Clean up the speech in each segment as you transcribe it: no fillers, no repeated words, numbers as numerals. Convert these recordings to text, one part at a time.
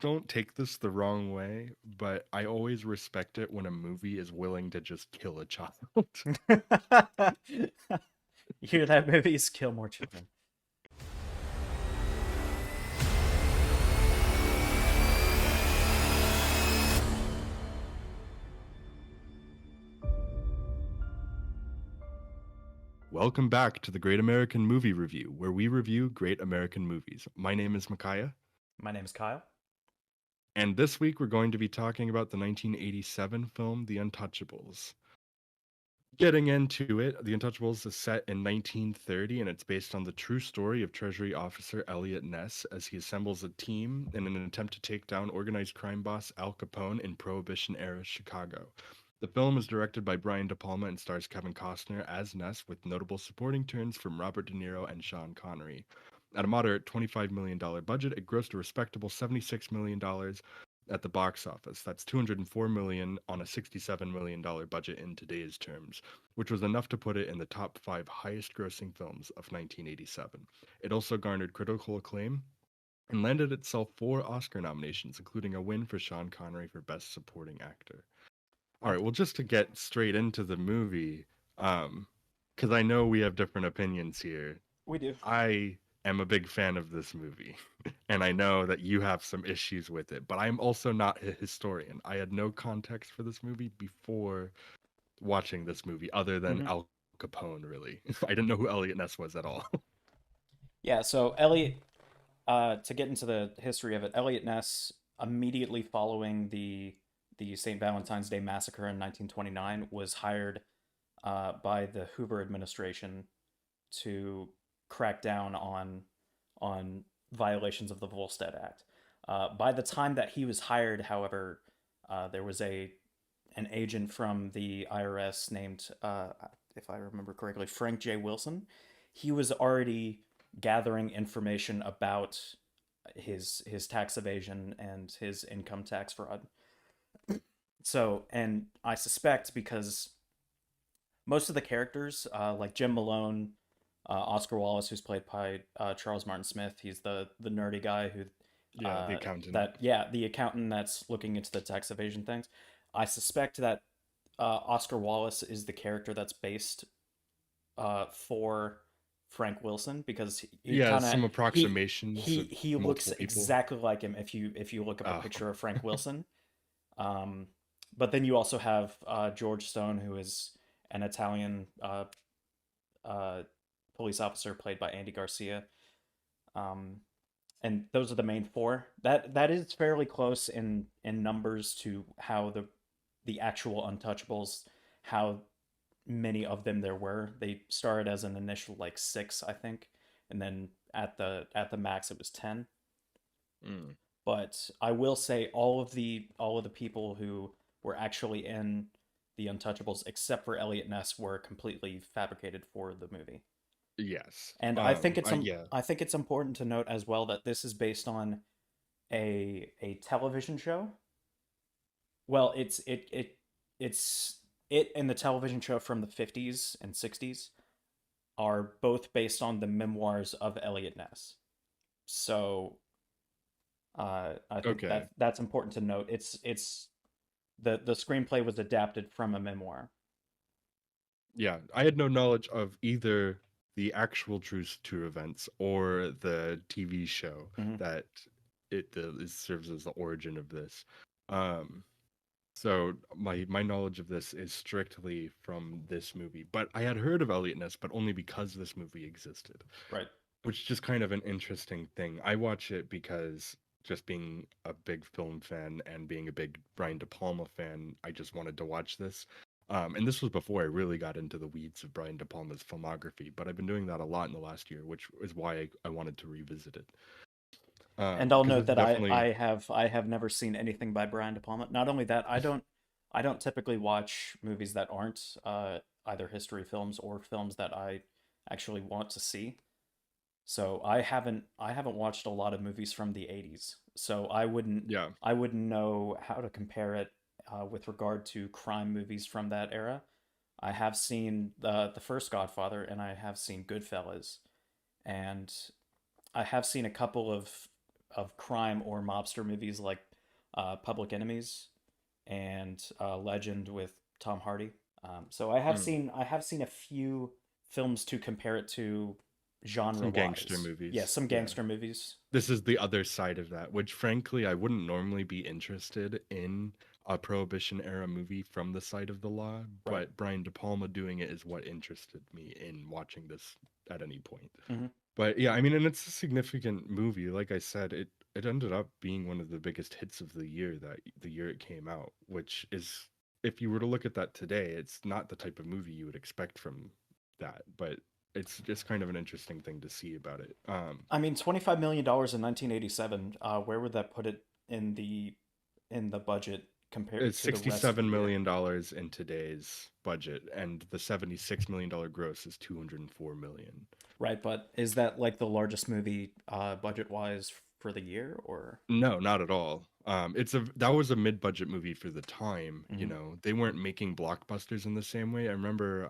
don't take this the wrong way, but I always respect it when a movie is willing to just kill a child. You hear that? Movies kill more children. Welcome back to the Great American Movie Review, where we review great American movies. My name is Mikiah, My name is Kyle. and this week we're going to be talking about the 1987 film The Untouchables. Getting into it, The Untouchables is set in 1930 and it's based on the true story of Treasury Officer Elliot Ness as he assembles a team in an attempt to take down organized crime boss Al Capone in Prohibition era Chicago. The film is directed by Brian De Palma and stars Kevin Costner as Ness with notable supporting turns from Robert De Niro and Sean Connery. At a moderate $25 million budget, it grossed a respectable $76 million at the box office. That's $204 million on a $67 million budget in today's terms, which was enough to put it in the top 5 highest grossing films of 1987. It also garnered critical acclaim and landed itself 4 Oscar nominations, including a win for Sean Connery for Best Supporting Actor. All right, well, just to get straight into the movie, because I know we have different opinions here. We do. I am a big fan of this movie, and I know that you have some issues with it, but I'm also not a historian. I had no context for this movie before watching this movie, other than hmm Al Capone, really. I didn't know who Elliot Ness was at all. Yeah. So Elliot, to get into the history of it, Elliot Ness, immediately following the St. Valentine's Day massacre in 1929, was hired by the Hoover administration to crack down on violations of the Volstead Act. By the time that he was hired, however, there was an agent from the IRS named, if I remember correctly, Frank J. Wilson. He was already gathering information about his tax evasion and his income tax fraud. So, and I suspect because most of the characters, like Jim Malone, Oscar Wallace, who's played by Charles Martin Smith, he's the nerdy guy who, Yeah, the accountant. that yeah, the accountant that's looking into the tax evasion things. I suspect that Oscar Wallace is the character that's based for Frank Wilson because he Yeah, kind of some he approximations he of he looks multiple people. exactly like him if you look up a Oh, picture of Frank Wilson. Um, but then you also have George Stone, who is an Italian uh, police officer played by Andy Garcia. Um, and those are the main four. That is fairly close in numbers to how the actual Untouchables, how many of them there were. They started as an initial like 6, I think, and then at the max it was 10. mm. But I will say all of the people who were actually in the Untouchables, except for Elliot Ness, were completely fabricated for the movie. Yes. And I think it's Yeah. I think it's important to note as well that this is based on a television show. Well, it's it and the television show from the 50s and 60s are both based on the memoirs of Elliot Ness. So I think Okay. that's important to note. It's the screenplay was adapted from a memoir. Yeah, I had no knowledge of either the actual true events or the TV show hmm that it serves as the origin of this. Um, so my knowledge of this is strictly from this movie. But I had heard of Elliot Ness, but only because this movie existed, Right. which is just kind of an interesting thing. I watch it because just being a big film fan and being a big Brian De Palma fan, I just wanted to watch this. And this was before I really got into the weeds of Brian De Palma's filmography, but I've been doing that a lot in the last year, which is why I wanted to revisit it. And I'll Because note it's that I definitely, I have I have never seen anything by Brian De Palma. Not only that, I don't typically watch movies that aren't either history films or films that I actually want to see. So I haven't watched a lot of movies from the 80s. So yeah, I wouldn't know how to compare it with regard to crime movies from that era. I have seen the first Godfather and I have seen Goodfellas and I have seen a couple of of crime or mobster movies like Public Enemies and Legend with Tom Hardy. So Mm. I have seen a few films to compare it to genre Some gangster wise. Yeah, movies. some Yeah. gangster movies. This is the other side of that, which frankly I wouldn't normally be interested in a Prohibition era movie from the side of the law, Right. but Brian De Palma doing it is what interested me in watching this at any point. Hmm. But yeah, I mean, and it's a significant movie. Like I said, it ended up being one of the biggest hits of the year, that the year it came out, which is, if you were to look at that today, it's not the type of movie you would expect from that, but it's just kind of an interesting thing to see about it. I mean, $25 million in 1987. Where would that put it in the budget compared It's to the rest of the year? $67 million in today's budget, and the $76 million gross is 204 million. Right, but is that like the largest movie budget wise for the year or? No, not at all. That was a mid-budget movie for the time. You Mhm. know, they weren't making blockbusters in the same way. I remember,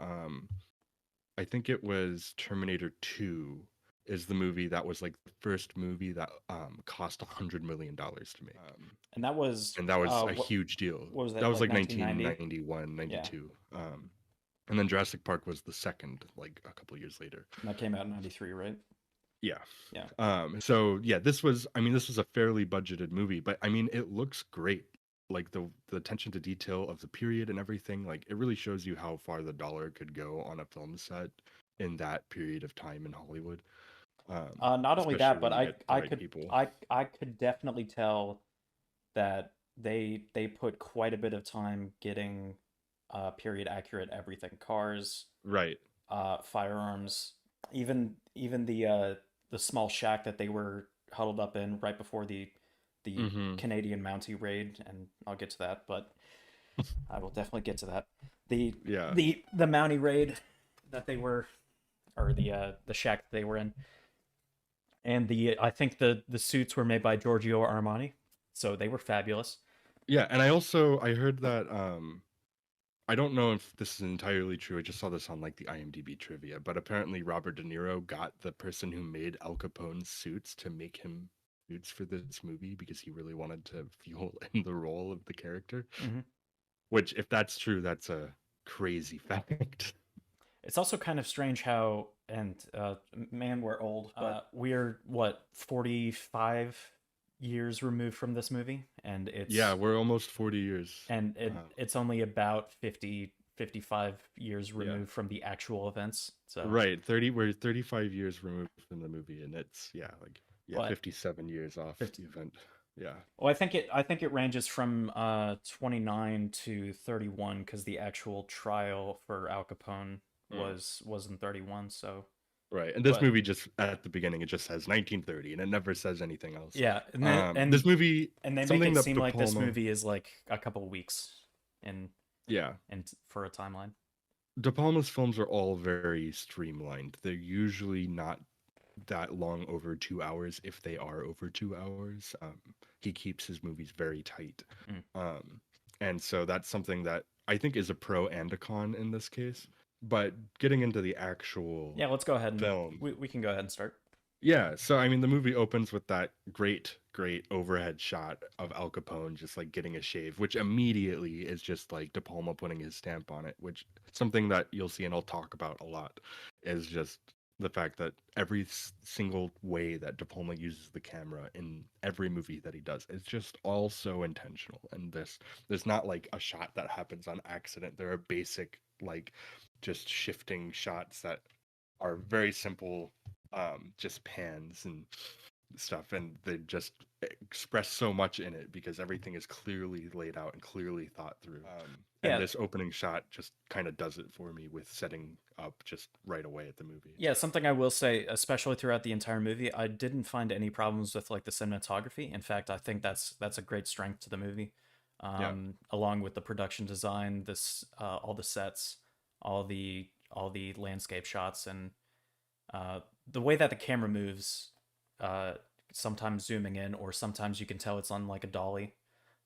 I think it was Terminator 2 is the movie that was like the first movie that cost $100 million to make. And that was And that was a huge deal. what was That that, was like like 1990? 1991, Yeah, 92. And then Jurassic Park was the second, like a couple years later. and that came out in 93, right? Yeah. Yeah. So yeah, I mean, this was a fairly budgeted movie, but I mean, it looks great. Like the attention to detail of the period and everything, like it really shows you how far the dollar could go on a film set in that period of time in Hollywood. Not only Especially that, but when you get the right people. I could definitely tell that they put quite a bit of time getting period accurate everything. Cars, Right. firearms, even the small shack that they were huddled up in right before the Mm-hmm. Canadian Mountie raid, and I'll get to that, but I will definitely get to that. The Yeah. the Mountie raid that they were, or the shack that they were in, and the I think the suits were made by Giorgio Armani, so they were fabulous. Yeah, and I heard that I don't know if this is entirely true. I just saw this on like the IMDb trivia, but apparently Robert De Niro got the person who made Al Capone's suits to make him suits for this movie because he really wanted to feel in the role of the character. Hmm. Which, if that's true, that's a crazy fact. It's also kind of strange how, and man, we're old, but we're what 45 years removed from this movie, and Yeah, we're almost 40 years. it's only about 50, 55 years Yeah. removed from the actual events. So Right, we're 35 years removed from the movie, and it's like but 57 years off 50. the event. Yeah. Well, I think it ranges from 29 to 31 because the actual trial for Al Capone Mm. was in 31. So Right. And this but movie just at the beginning it just says 1930 and it never says anything else. yeah, This movie, and they make something it that seem De like this Palma, movie is like a couple weeks in yeah, and for a timeline. De Palma's films are all very streamlined. They're usually not that long, over 2 hours. If they are over 2 hours, he keeps his movies very tight. Mm. Um, and so that's something that I think is a pro and a con in this case. But getting into the actual Yeah, let's go ahead and film, we can go ahead and start. yeah, so I mean, the movie opens with that great overhead shot of Al Capone just like getting a shave, which immediately is just like De Palma putting his stamp on it, which something that you'll see and I'll talk about a lot is just the fact that every single way that De Palma uses the camera in every movie that he does is just all so intentional. And there's not like a shot that happens on accident. There are basic like just shifting shots that are very simple, just pans and stuff, and they just express so much in it because everything is clearly laid out and clearly thought through. And Yeah, this opening shot just kind of does it for me with setting up just right away at the movie. yeah, something I will say, especially throughout the entire movie, I didn't find any problems with like the cinematography. In fact, I think that's a great strength to the movie. Yeah, Along with the production design, this all the sets, all the landscape shots, and the way that the camera moves, uh, sometimes zooming in, or sometimes you can tell it's on like a dolly,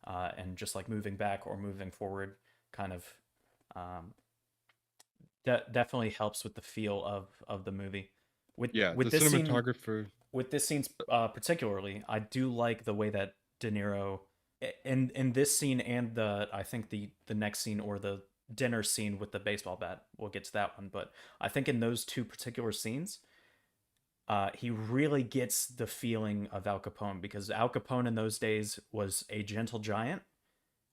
and just like moving back or moving forward, kind of um, definitely helps with the feel of the movie. yeah. With The this scene, cinematographer. with this scene particularly, I do like the way that De Niro in this scene and the I think the next scene or the dinner scene with the baseball bat. We'll get to that one, but I think in those two particular scenes, he really gets the feeling of Al Capone because Al Capone in those days was a gentle giant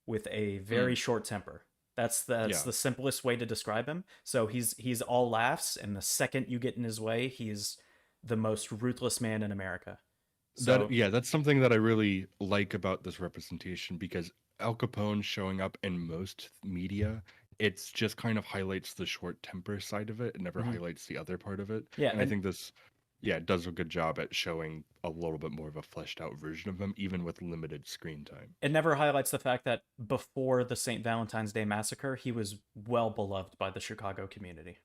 with a very Mm, short temper. That's yeah. the simplest way to describe him. So he's all laughs, and the second you get in his way, he's the most ruthless man in America. That So yeah, that's something that I really like about this representation because Al Capone showing up in most media, it's just kind of highlights the short temper side of it. It never mhm. highlights the other part of it. Yeah, And I and think this, yeah, it does a good job at showing a little bit more of a fleshed out version of him, even with limited screen time. it never highlights the fact that before the St. Valentine's Day massacre, he was well beloved by the Chicago community.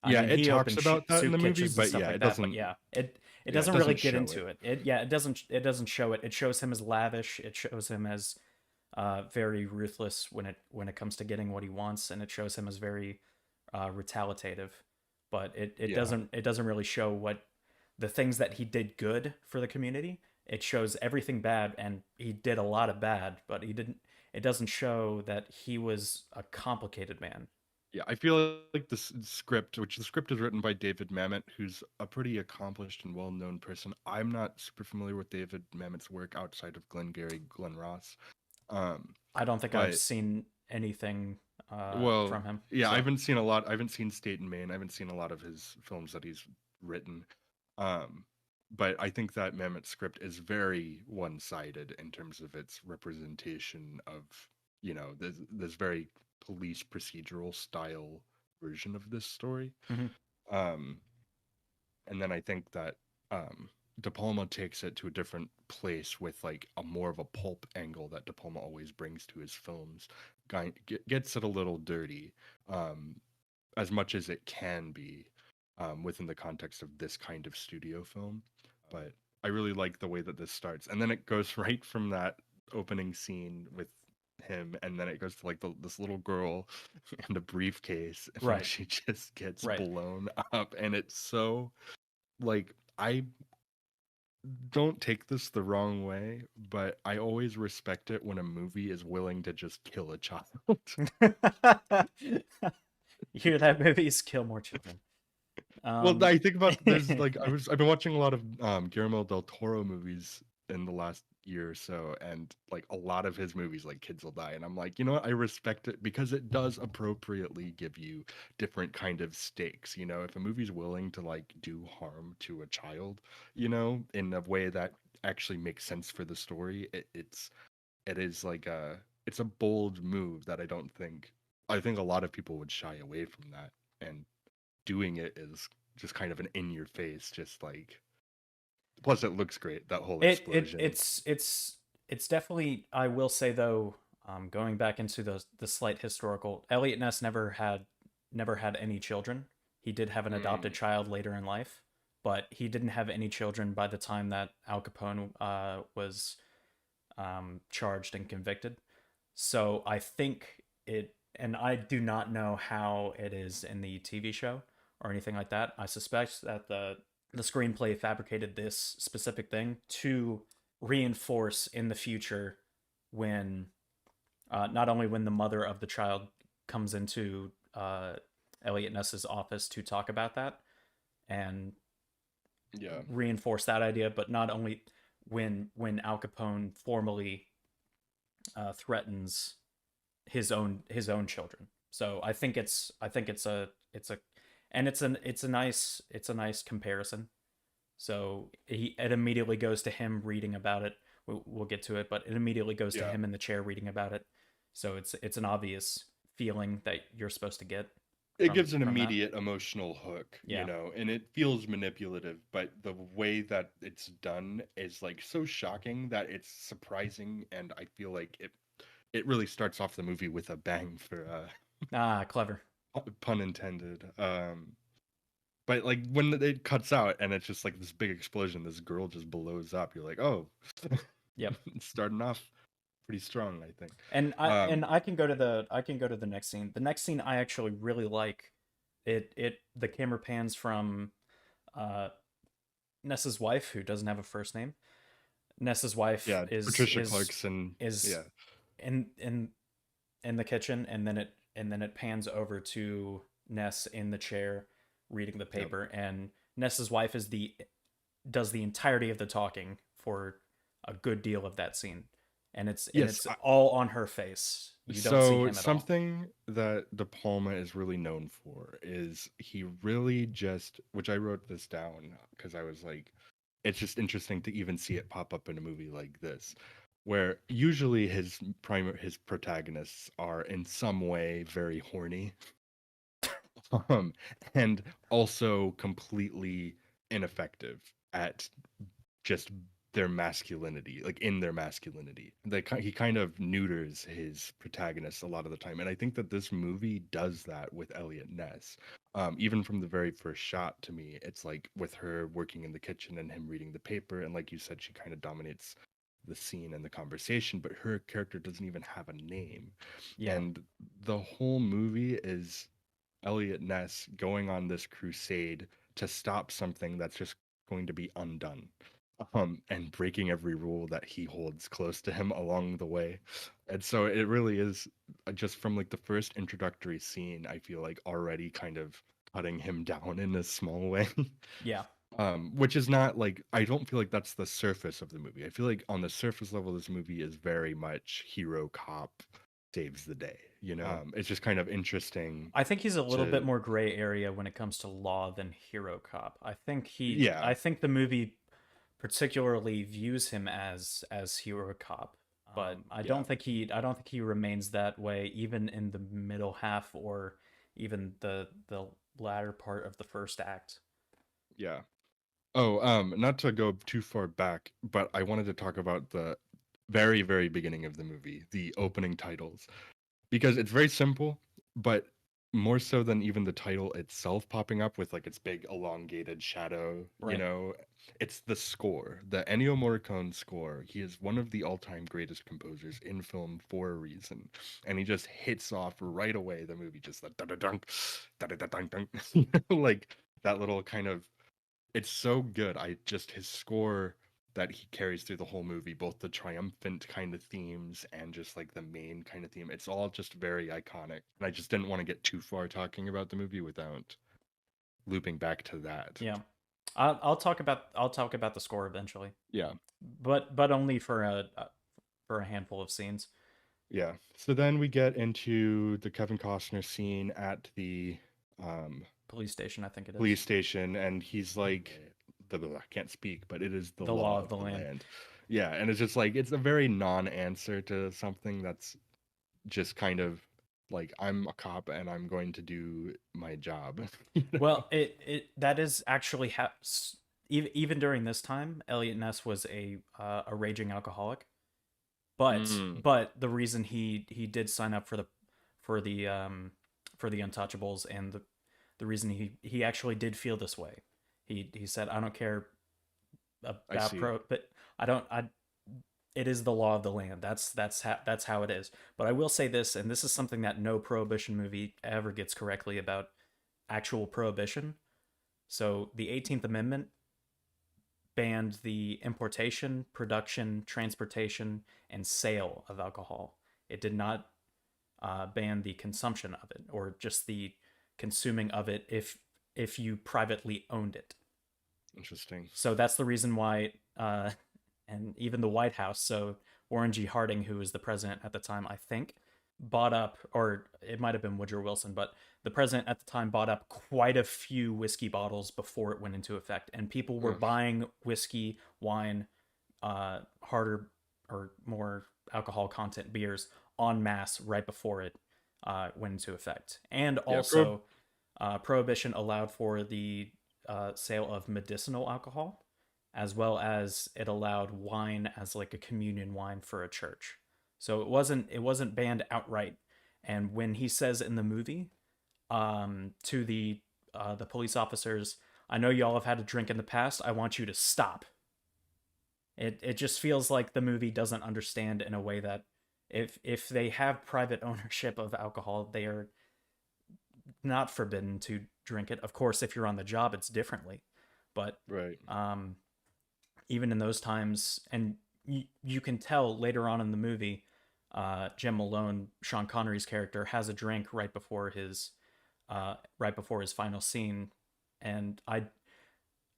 I Yeah, mean, it he talks opened about that in soup the movie, kitchens and but stuff yeah, like that. But yeah, it it doesn't really doesn't get show it. into it. It doesn't show it. It shows him as lavish. It shows him as very ruthless when it comes to getting what he wants, and it shows him as very retaliative. But Yeah. it doesn't really show what the things that he did good for the community. It shows everything bad, and he did a lot of bad, but he didn't. It doesn't show that he was a complicated man. Yeah, I feel like this script, which the script is written by David Mamet, who's a pretty accomplished and well-known person. I'm not super familiar with David Mamet's work outside of Glengarry Glen Ross. Um, I don't think I've but seen anything well, from him. yeah, I So haven't seen a lot. I haven't seen State and Maine. I haven't seen a lot of his films that he's written. Um, but I think that Mamet's script is very one-sided in terms of its representation of, this very police procedural style version of this story. mhm. Um, and then I think that De Palma takes it to a different place with like a more of a pulp angle that De Palma always brings to his films. Gets it a little dirty, um, as much as it can be, within the context of this kind of studio film. But I really like the way that this starts, and then it goes right from that opening scene with him, and then it goes to like this little girl and a briefcase, and then Right, she just gets right. blown up, and it's so like I don't take this the wrong way, but I always respect it when a movie is willing to just kill a child. You hear that? Movies kill more children. Well, Um, I think about there's like I've been watching a lot of Guillermo del Toro movies in the last year or so, and like a lot of his movies, like Kids Will Die, and I'm like, you know what? I respect it because it does appropriately give you different kind of stakes. If a movie's willing to like do harm to a child, in a way that actually makes sense for the story, it is like it's a bold move that I think a lot of people would shy away from that, and doing it is just kind of an in your face, just like plus it looks great, that whole explosion. it's definitely. I will say though, going back into the slight historical, Elliot Ness never had any children. He did have an adopted Mm, child later in life, but he didn't have any children by the time that Al Capone was charged and convicted. So I think and I do not know how it is in the TV show or anything like that. I suspect that the screenplay fabricated this specific thing to reinforce in the future when not only when the mother of the child comes into Elliot Ness's office to talk about that and yeah. reinforce that idea, but not only when Al Capone formally threatens his own children. So I think it's a and it's a nice comparison. So it immediately goes to him reading about it. We'll get to it, but it immediately goes to Yeah, him in the chair reading about it. So it's an obvious feeling that you're supposed to get it gives an from that. immediate emotional hook, Yeah. and it feels manipulative, but the way that it's done is like so shocking that it's surprising, and I feel like it really starts off the movie with a bang for Ah, clever. pun intended. But like when it cuts out and it's just like this big explosion, this girl just blows up. You're like, oh, Yep. it's starting off pretty strong, I think. And Um, I can go to the next scene. The next scene I actually really like. It the camera pans from uh Ness's wife, who doesn't have a first name. Ness's wife Yeah, is Patricia is Clarkson. is Yeah. in in the kitchen, and then it pans over to Ness in the chair reading the Yep. paper, and Ness's wife is the does the entirety of the talking for a good deal of that scene, and Yes. it's all on her face. You don't see So him at all. something that De Palma is really known for is he really just, which I wrote this down because I was like, it's just interesting to even see it pop up in a movie like this, where usually his protagonists are in some way very horny, um, and also completely ineffective at just their masculinity, like in their masculinity. He kind of neuters his protagonist a lot of the time, and I think that this movie does that with Elliot Ness. Even from the very first shot, to me, it's like with her working in the kitchen and him reading the paper, and like you said, she kind of dominates the scene and the conversation, but her character doesn't even have a name, Yeah, and the whole movie is Elliot Ness going on this crusade to stop something that's just going to be undone, and breaking every rule that he holds close to him along the way. And so it really is, just from like the first introductory scene, I feel like already kind of cutting him down in a small way. yeah. Which is not like, I don't feel like that's the surface of the movie. I feel like on the surface level, this movie is very much hero cop saves the day. It's just kind of interesting I think he's a little bit to, more gray area when it comes to law than hero cop. yeah, I think the movie particularly views him as hero cop, but yeah, I don't think he remains that way even in the middle half or even the latter part of the first act. yeah. Oh, not to go too far back, but I wanted to talk about the very, very beginning of the movie, the opening titles, because it's very simple, but more so than even the title itself popping up with like its big elongated shadow, Right. it's the score, the Ennio Morricone score. He is one of the all-time greatest composers in film for a reason, and he just hits off right away. The movie just like da da dunk, da da da dunk dunk, like that little kind of, it's so good. I just his score that he carries through the whole movie, both the triumphant kind of themes and just like the main kind of theme. It's all just very iconic. And I just didn't want to get too far talking about the movie without looping back to that. Yeah. I'll talk about the score eventually, Yeah. but only for a handful of scenes. Yeah. So then we get into the Kevin Costner scene at the um Police station, I think it is. police station, and he's like, I can't speak, but it is the The law law of of the the land. land. Yeah, and it's just like, it's a very non-answer to something that's just kind of like, I'm a cop and I'm going to do my job. you know? Well, it that is actually even during this time, Elliot Ness was a raging alcoholic. Mm, But the reason he did sign up for the um for the Untouchables, and the reason he actually did feel this way, he said, I don't care I about see. pro, but I don't I it is the law of the land. That's how it is. But I will say this, and this is something that no prohibition movie ever gets correctly about actual prohibition. So the 18th Amendment banned the importation, production, transportation, and sale of alcohol. It did not ban the consumption of it, or just the consuming of it if you privately owned it. Interesting. So that's the reason why, and even the White House. So Warren G. Harding, who was the president at the time, I think, bought up, or it might have been Woodrow Wilson, but the president at the time bought up quite a few whiskey bottles before it went into effect, and people were Ugh, buying whiskey, wine, harder or more alcohol content beers en masse right before it went into effect. And yeah, also, prohibition allowed for the sale of medicinal alcohol, as well as it allowed wine as like a communion wine for a church. So it wasn't banned outright. And when he says in the movie, to the police officers, I know y'all have had a drink in the past. I want you to stop. It just feels like the movie doesn't understand in a way that if they have private ownership of alcohol, they are not forbidden to drink it. Of course, if you're on the job, it's differently. But Right. um, even in those times, and you can tell later on in the movie, Jim Malone, Sean Connery's character, has a drink right before his final scene, and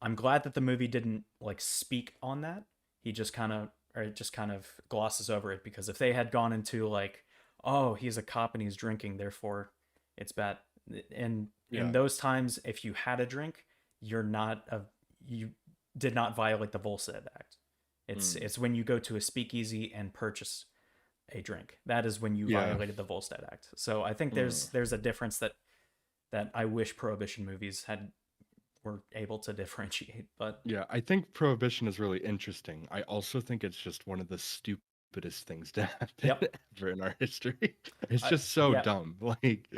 I'm glad that the movie didn't like speak on that. He just kind of or it just kind of glosses over it, because if they had gone into like, oh, he's a cop and he's drinking, therefore it's bad. And in Yeah. those times, if you had a drink, you're not a you did not violate the Volstead Act. Mm. It's when you go to a speakeasy and purchase a drink. That is when you Yeah. violated the Volstead Act. So I think Mm. there's a difference that I wish Prohibition movies had were able to differentiate. But Yeah, I think Prohibition is really interesting. I also think it's just one of the stupidest things to happen yep, ever in our history. It's I just so yeah, dumb. Like,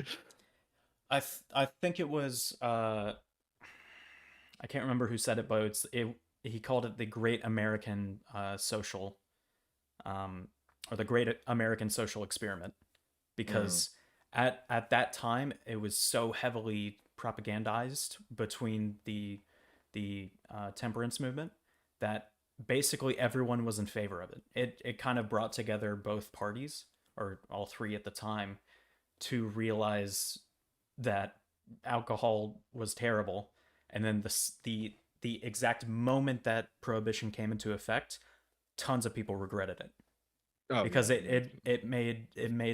I think it was I can't remember who said it, but he called it the Great American Social um, or the Great American Social Experiment, mm, because at that time it was so heavily propagandized between the temperance movement that basically everyone was in favor of it. It kind of brought together both parties, or all three at the time, to realize that alcohol was terrible. And then the exact moment that prohibition came into effect, tons of people regretted it, oh because yeah, it made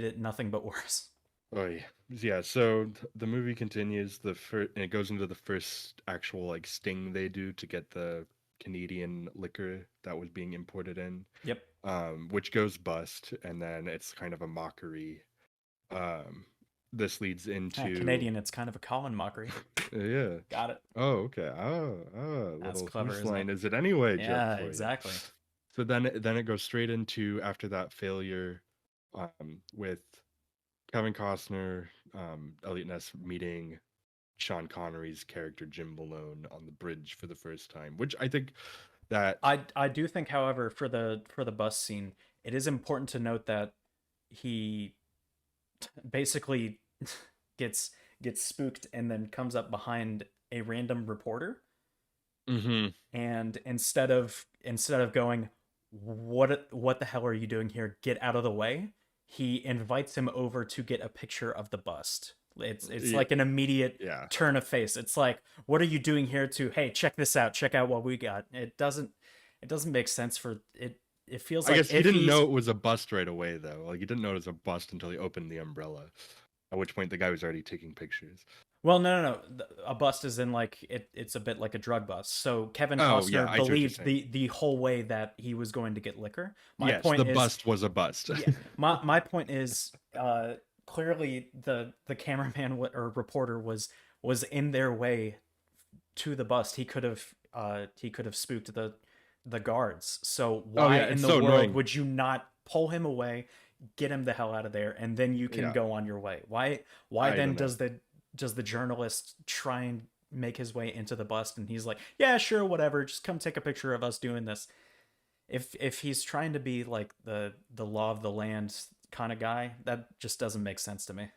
it nothing but worse. oh yeah, yeah. So the movie continues. The first, and it goes into the first actual like sting they do to get the Canadian liquor that was being imported in, Yep. which goes bust, and then it's kind of a mockery. Um, this leads into Canadian, it's kind of a common mockery. yeah. Got it. Oh, okay. Oh, That's little clever, whose isn't it? line is it anyway joke Yeah, for you. exactly. So then it goes straight into after that failure, with Kevin Costner, Elliot Ness meeting Sean Connery's character Jim Malone on the bridge for the first time, which I think that I do think, however, for the bus scene, it is important to note that he basically gets gets spooked and then comes up behind a random reporter, hmm and instead of going, what the hell are you doing here, get out of the way, he invites him over to get a picture of the bust. It's yeah, like an immediate yeah. turn of face. It's like, what are you doing here? To, hey, check this out, check out what we got. It doesn't make sense for it. It feels I like guess he if didn't he's know it was a bust right away though. Like he didn't know it was a bust until he opened the umbrella. At which point the guy was already taking pictures. Well, no. A bust is in like it's a bit like a drug bust. So Kevin Oh yeah, Costner I see what you're believed saying. the whole way that he was going to get liquor. My Yes, the point is, bust was a bust. yeah, my point is, clearly the cameraman or reporter was in their way to the bust. He could have spooked the guards. So Oh why yeah, in it's the so world annoying. would you not pull him away, get him the hell out of there, and then you can Yeah, go on your way? Why I then don't know. does the journalist try and make his way into the bust, and he's like, yeah, sure, whatever, just come take a picture of us doing this? If he's trying to be like the law of the land kind of guy, that just doesn't make sense to me.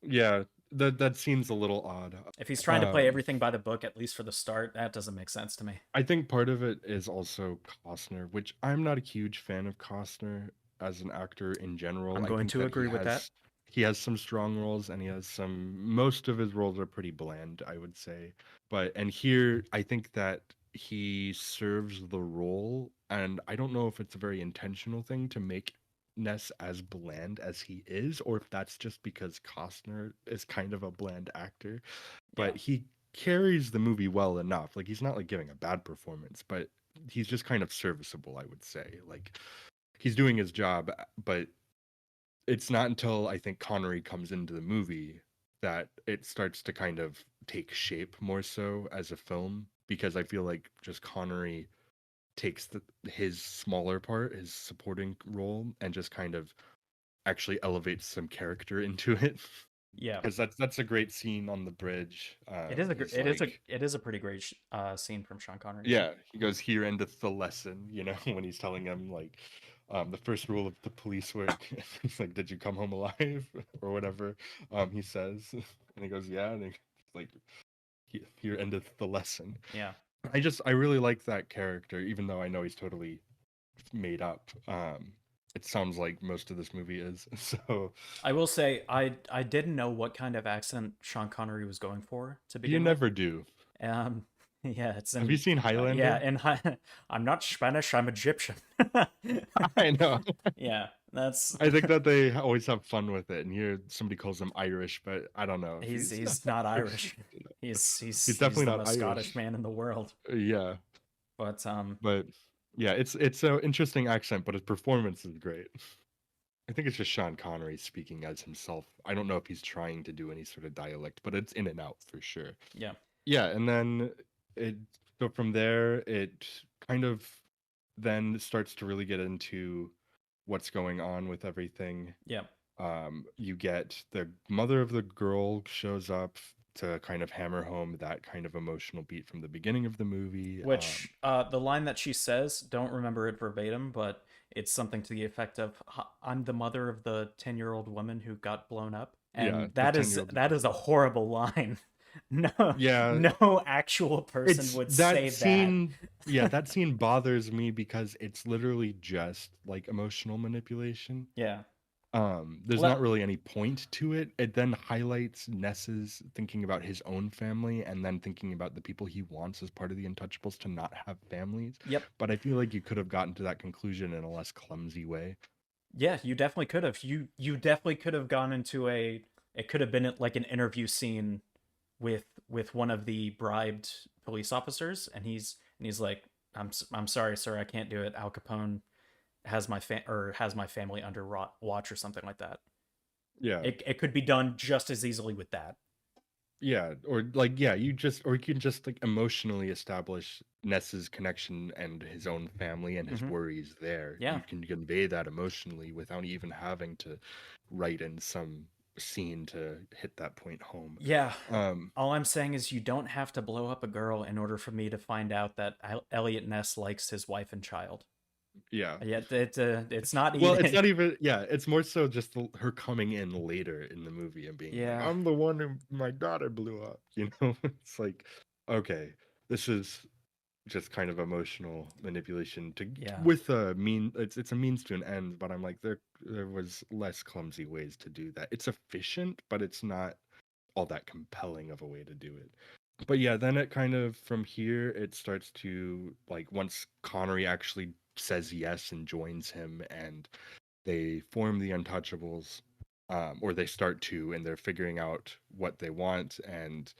Yeah, that seems a little odd. If he's trying to play Um, everything by the book, at least for the start, that doesn't make sense to me. I think part of it is also Costner, which I'm not a huge fan of Costner as an actor in general. I'm I going think to that agree with that. he has some strong roles and he has some most of his roles are pretty bland, I would say. But and here I think that he serves the role and I don't know if it's a very intentional thing to make Ness as bland as he is, or if that's just because Costner is kind of a bland actor. Yeah. But he carries the movie well enough. Like he's not like giving a bad performance, but he's just kind of serviceable, I would say. Like he's doing his job, but it's not until I think Connery comes into the movie that it starts to kind of take shape more so as a film because I feel like just Connery takes his smaller part, his supporting role, and just kind of actually elevates some character into it. Yeah. Because that's a great scene on the bridge. It is a He's it is a like, it is a pretty great scene from Sean Connery. Yeah. yeah, he goes, here endeth the lesson, when he's telling him like the first rule of the police work. He's like, did you come home alive? Or whatever. He says. And he goes, yeah, and he's like, here endeth the lesson. Yeah. I really like that character, even though I know he's totally made up. It sounds like most of this movie is. So I will say I didn't know what kind of accent Sean Connery was going for to you begin with. never do. Um, yeah, it's Have you in seen yeah, Highlander? and I'm not Spanish, I'm Egyptian. I know. Yeah, that's I think that they always have fun with it, and here somebody calls him Irish, but I don't know if he's he's not Irish. Irish. He's He's he's definitely the not most Scottish Irish. man in the world. Yeah, But but yeah, it's an interesting accent, but his performance is great. I think it's just Sean Connery speaking as himself. I don't know if he's trying to do any sort of dialect, but it's in and out for sure. yeah, Yeah, and then it so from there it kind of then starts to really get into what's going on with everything. yeah. You get the mother of the girl shows up to kind of hammer home that kind of emotional beat from the beginning of the movie. Which the line that she says, don't remember it verbatim, but it's something to the effect of I'm the mother of the 10-year-old woman who got blown up. Yeah, And the 10-year-old. that is a horrible line. No, Yeah, no actual person it's would that say that. scene. Yeah, that scene bothers me because it's literally just like emotional manipulation. Yeah. There's not Well, really any point to it. It then highlights Ness's thinking about his own family and then thinking about the people he wants as part of the Untouchables to not have families. yep. But I feel like you could have gotten to that conclusion in a less clumsy way. Yeah, you definitely could have. You definitely could have gone into a it could have been like an interview scene with one of the bribed police officers and he's like I'm sorry sir, I can't do it. Al Capone has my family under watch or something like that. Yeah. It could be done just as easily with that. Yeah, or like yeah, you can just like emotionally establish Ness's connection and his own family and his Hmm. worries there. Yeah. You can convey that emotionally without even having to write in some scene to hit that point home. Yeah. Um, All I'm saying is you don't have to blow up a girl in order for me to find out that Elliot Ness likes his wife and child. yeah. Yeah, it's not Well, it's needed. not even yeah, it's more so just her coming in later in the movie and being like, Yeah. "I'm the one who my daughter blew up," you know? It's like, okay, this is just kind of emotional manipulation to Yeah. with a mean it's a means to an end, but I'm like there was less clumsy ways to do that. It's efficient, but it's not all that compelling of a way to do it. But yeah, then it kind of from here it starts to like once Connery actually says yes and joins him and they form the Untouchables, or they start to, and they're figuring out what they want. And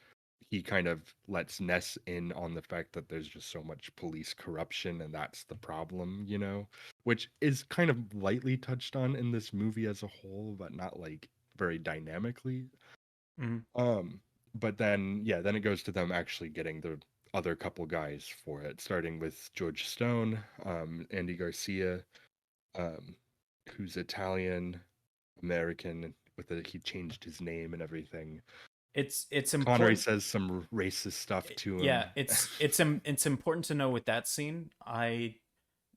he kind of lets Ness in on the fact that there's just so much police corruption, and that's the problem, you know, which is kind of lightly touched on in this movie as a whole, but not like very dynamically. Mhm. Um, but then, yeah, then it goes to them actually getting the other couple guys for it, starting with George Stone, Andy Garcia, um, who's Italian American with a he changed his name and everything. It's Connery important. says some racist stuff to Yeah, him. it's important to know with that scene. I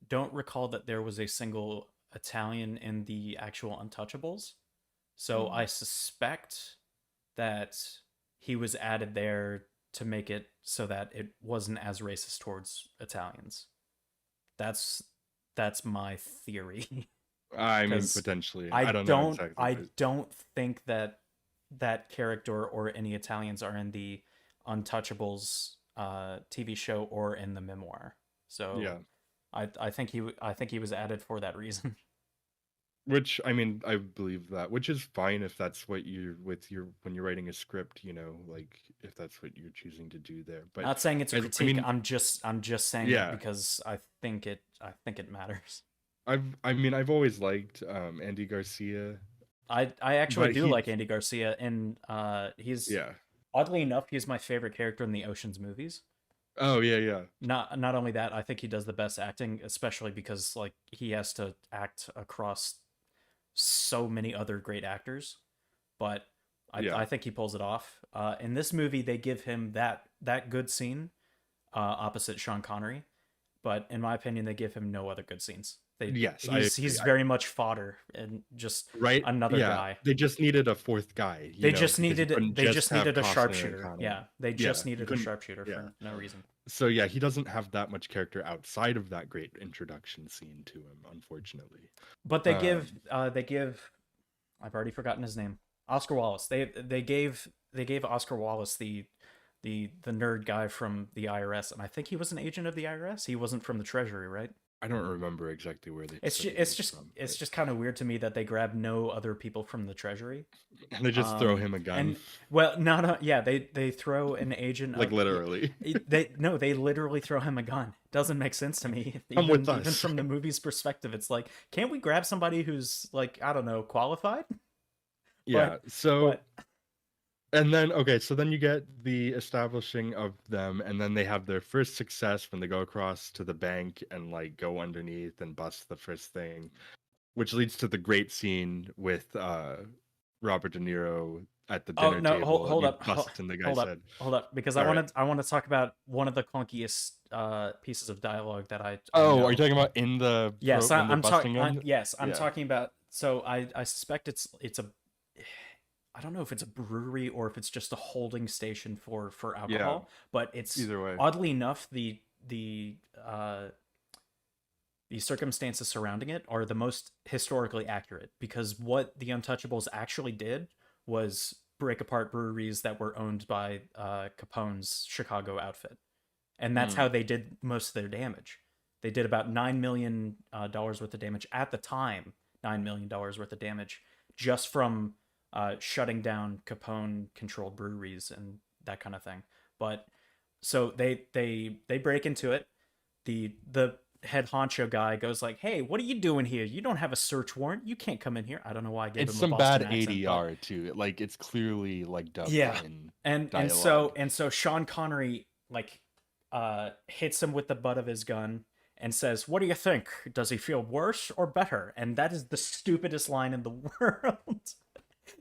don't recall that there was a single Italian in the actual Untouchables. So I Mm. suspect that he was added there to make it so that it wasn't as racist towards Italians. That's that's my theory. I mean, Because potentially. I don't know exactly, I but don't think that that character or any Italians are in the Untouchables TV show or in the memoir. So yeah. I think he was added for that reason. Which I mean, I believe that, which is fine if that's what you're with your when you're writing a script, you know, like if that's what you're choosing to do there. But Not saying it's a I critique. mean, I'm just saying it yeah, because I think it matters. I've always liked Andy Garcia, I actually but do he like Andy Garcia, and he's yeah. oddly enough he's my favorite character in the Ocean's movies. Oh yeah, yeah. Not only that, I think he does the best acting, especially because like he has to act across so many other great actors. But Yeah. I think he pulls it off. In this movie, they give him that good scene opposite Sean Connery, but in my opinion, they give him no other good scenes. Yes, I agree. He's very much fodder and just Right? another Yeah. guy. They just needed a fourth guy, you know, because you couldn't they just just have needed a Costner and sharpshooter. Connery. Yeah, they Yeah, just you needed a couldn't. sharpshooter Yeah, for no reason. So yeah, he doesn't have that much character outside of that great introduction scene to him, unfortunately. But Um, they give I've already forgotten his name. Oscar Wallace. They gave Oscar Wallace the nerd guy from the IRS, and I think he was an agent of the IRS. He wasn't from the Treasury, right? I don't remember exactly where they It's said just, that he was from, it's but just kind of weird to me that they grab no other people from the Treasury. and they just throw him a gun, And well, not yeah, they throw an agent like of literally. they no, they literally throw him a gun. Doesn't make sense to me. Come with Even us. from the movie's perspective, it's like, can't we grab somebody who's like, I don't know, qualified? Yeah. But So but and then okay, so then you get the establishing of them, and then they have their first success when they go across to the bank and like go underneath and bust the first thing, which leads to the great scene with Robert De Niro at the oh dinner no, table, and hold he up, busts in the guy's hold up, head. hold up, because All right. I want to talk about one of the clunkiest pieces of dialogue that I Oh, are you know. talking about in the Yes, when they're I'm talking. busting him? Yes, I'm Yeah. talking about. So I suspect it's a. I don't know if it's a brewery or if it's just a holding station for Yeah. alcohol, but it's Either way. oddly enough the circumstances surrounding it are the most historically accurate, because what the Untouchables actually did was break apart breweries that were owned by Capone's Chicago outfit, and that's how Mm. they did most of their damage. They did about $9 million worth of damage at the time. $9 million worth of damage just from shutting down Capone-controlled breweries and that kind of thing. But so they break into it. The head honcho guy goes like, "Hey, what are you doing here? You don't have a search warrant. You can't come in here." I don't know why I gave It's him a some Boston bad accent, but ADR too. Like it's clearly like dubbed yeah. in So dialogue. Sean Connery like hits him with the butt of his gun and says, "What do you think? Does he feel worse or better?" And that is the stupidest line in the world.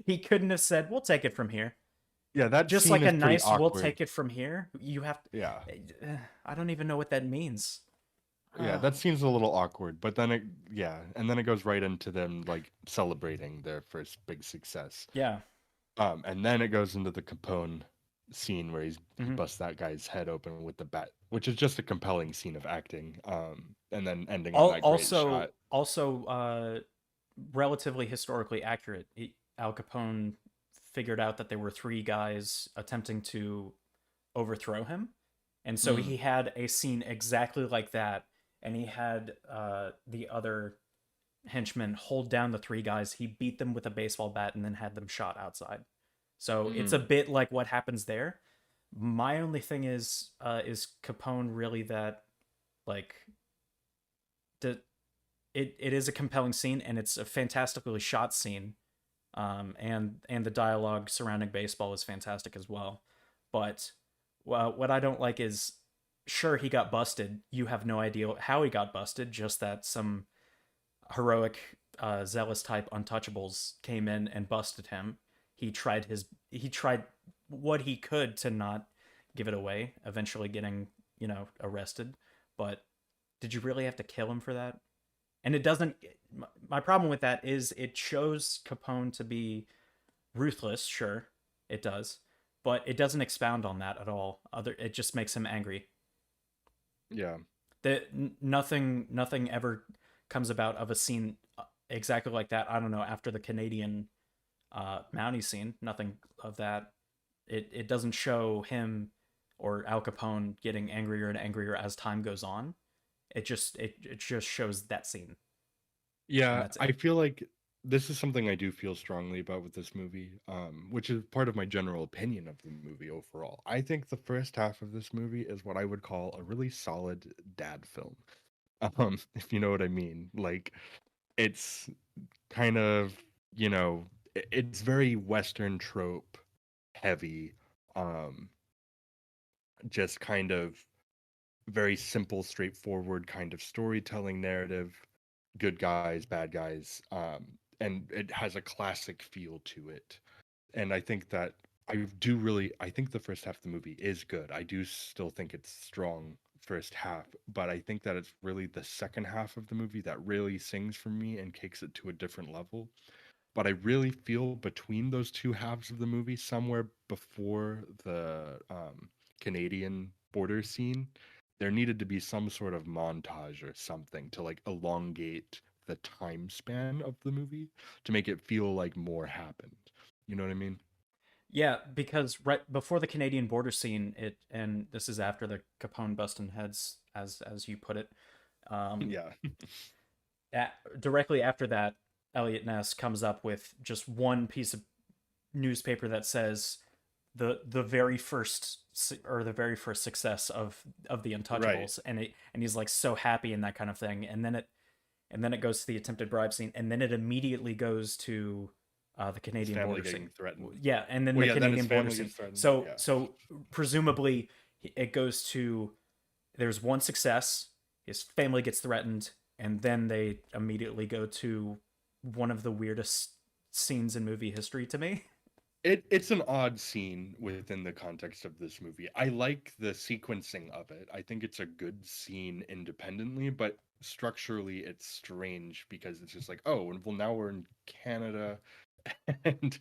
He couldn't have said, "We'll take it from here." Yeah, that Just scene like a is pretty nice "we'll awkward. take it from here." You have Yeah. to, I don't even know what that means. Yeah, Uh, that seems a little awkward, but then it yeah, and then it goes right into them like celebrating their first big success. yeah. And then it goes into the Capone scene where he Mhm. busts that guy's head open with the bat, which is just a compelling scene of acting. And then ending on that great shot. Also relatively historically accurate. Al Capone figured out that there were three guys attempting to overthrow him, and so Mm. he had a scene exactly like that, and he had the other henchmen hold down the three guys. He beat them with a baseball bat and then had them shot outside. So it's a Mm. bit like what happens there. My only thing is Capone really that like the it is a compelling scene and it's a fantastically shot scene, and the dialogue surrounding baseball is fantastic as well. But what I don't like is, sure, he got busted. You have no idea how he got busted. Just that some heroic, zealous type Untouchables came in and busted him. He tried what he could to not give it away. Eventually, getting arrested. But did you really have to kill him for that? And it doesn't. My problem with that is it shows Capone to be ruthless. Sure, it does, but it doesn't expound on that at all. It just makes him angry. Yeah. That nothing ever comes about of a scene exactly like that. I don't know, after the Canadian Mountie scene, nothing of that. It doesn't show him or Al Capone getting angrier and angrier as time goes on. It just shows that scene, and Yeah, that's I it. feel like this is something I do feel strongly about with this movie, which is part of my general opinion of the movie overall. I think the first half of this movie is what I would call a really solid dad film. If you know what I mean. Like it's kind of, it's very Western trope heavy, um, just kind of very simple, straightforward kind of storytelling narrative, good guys, bad guys, and it has a classic feel to it. And I think that I think the first half of the movie is good. I do still think it's strong first half, but I think that it's really the second half of the movie that really sings for me and takes it to a different level. But I really feel between those two halves of the movie, somewhere before the Canadian border scene, there needed to be some sort of montage or something to like elongate the time span of the movie to make it feel like more happened. You know what I mean? Yeah, because right before the Canadian border scene, and this is after the Capone busting heads, as you put it. Um, Yeah. Directly after that, Elliot Ness comes up with just one piece of newspaper that says the very first or the very first success of the Right. Untouchables, and he's like so happy and that kind of thing, and then it goes to the attempted bribe scene, and then it immediately goes to the His Canadian family border getting scene. threatened. Yeah, and then Well, the yeah, then his Canadian border family scene. gets threatened. So Yeah. so presumably it goes to there's one success, his family gets threatened, and then they immediately go to one of the weirdest scenes in movie history to me. It's an odd scene within the context of this movie. I like the sequencing of it. I think it's a good scene independently, but structurally it's strange because it's just like, oh, and well now we're in Canada and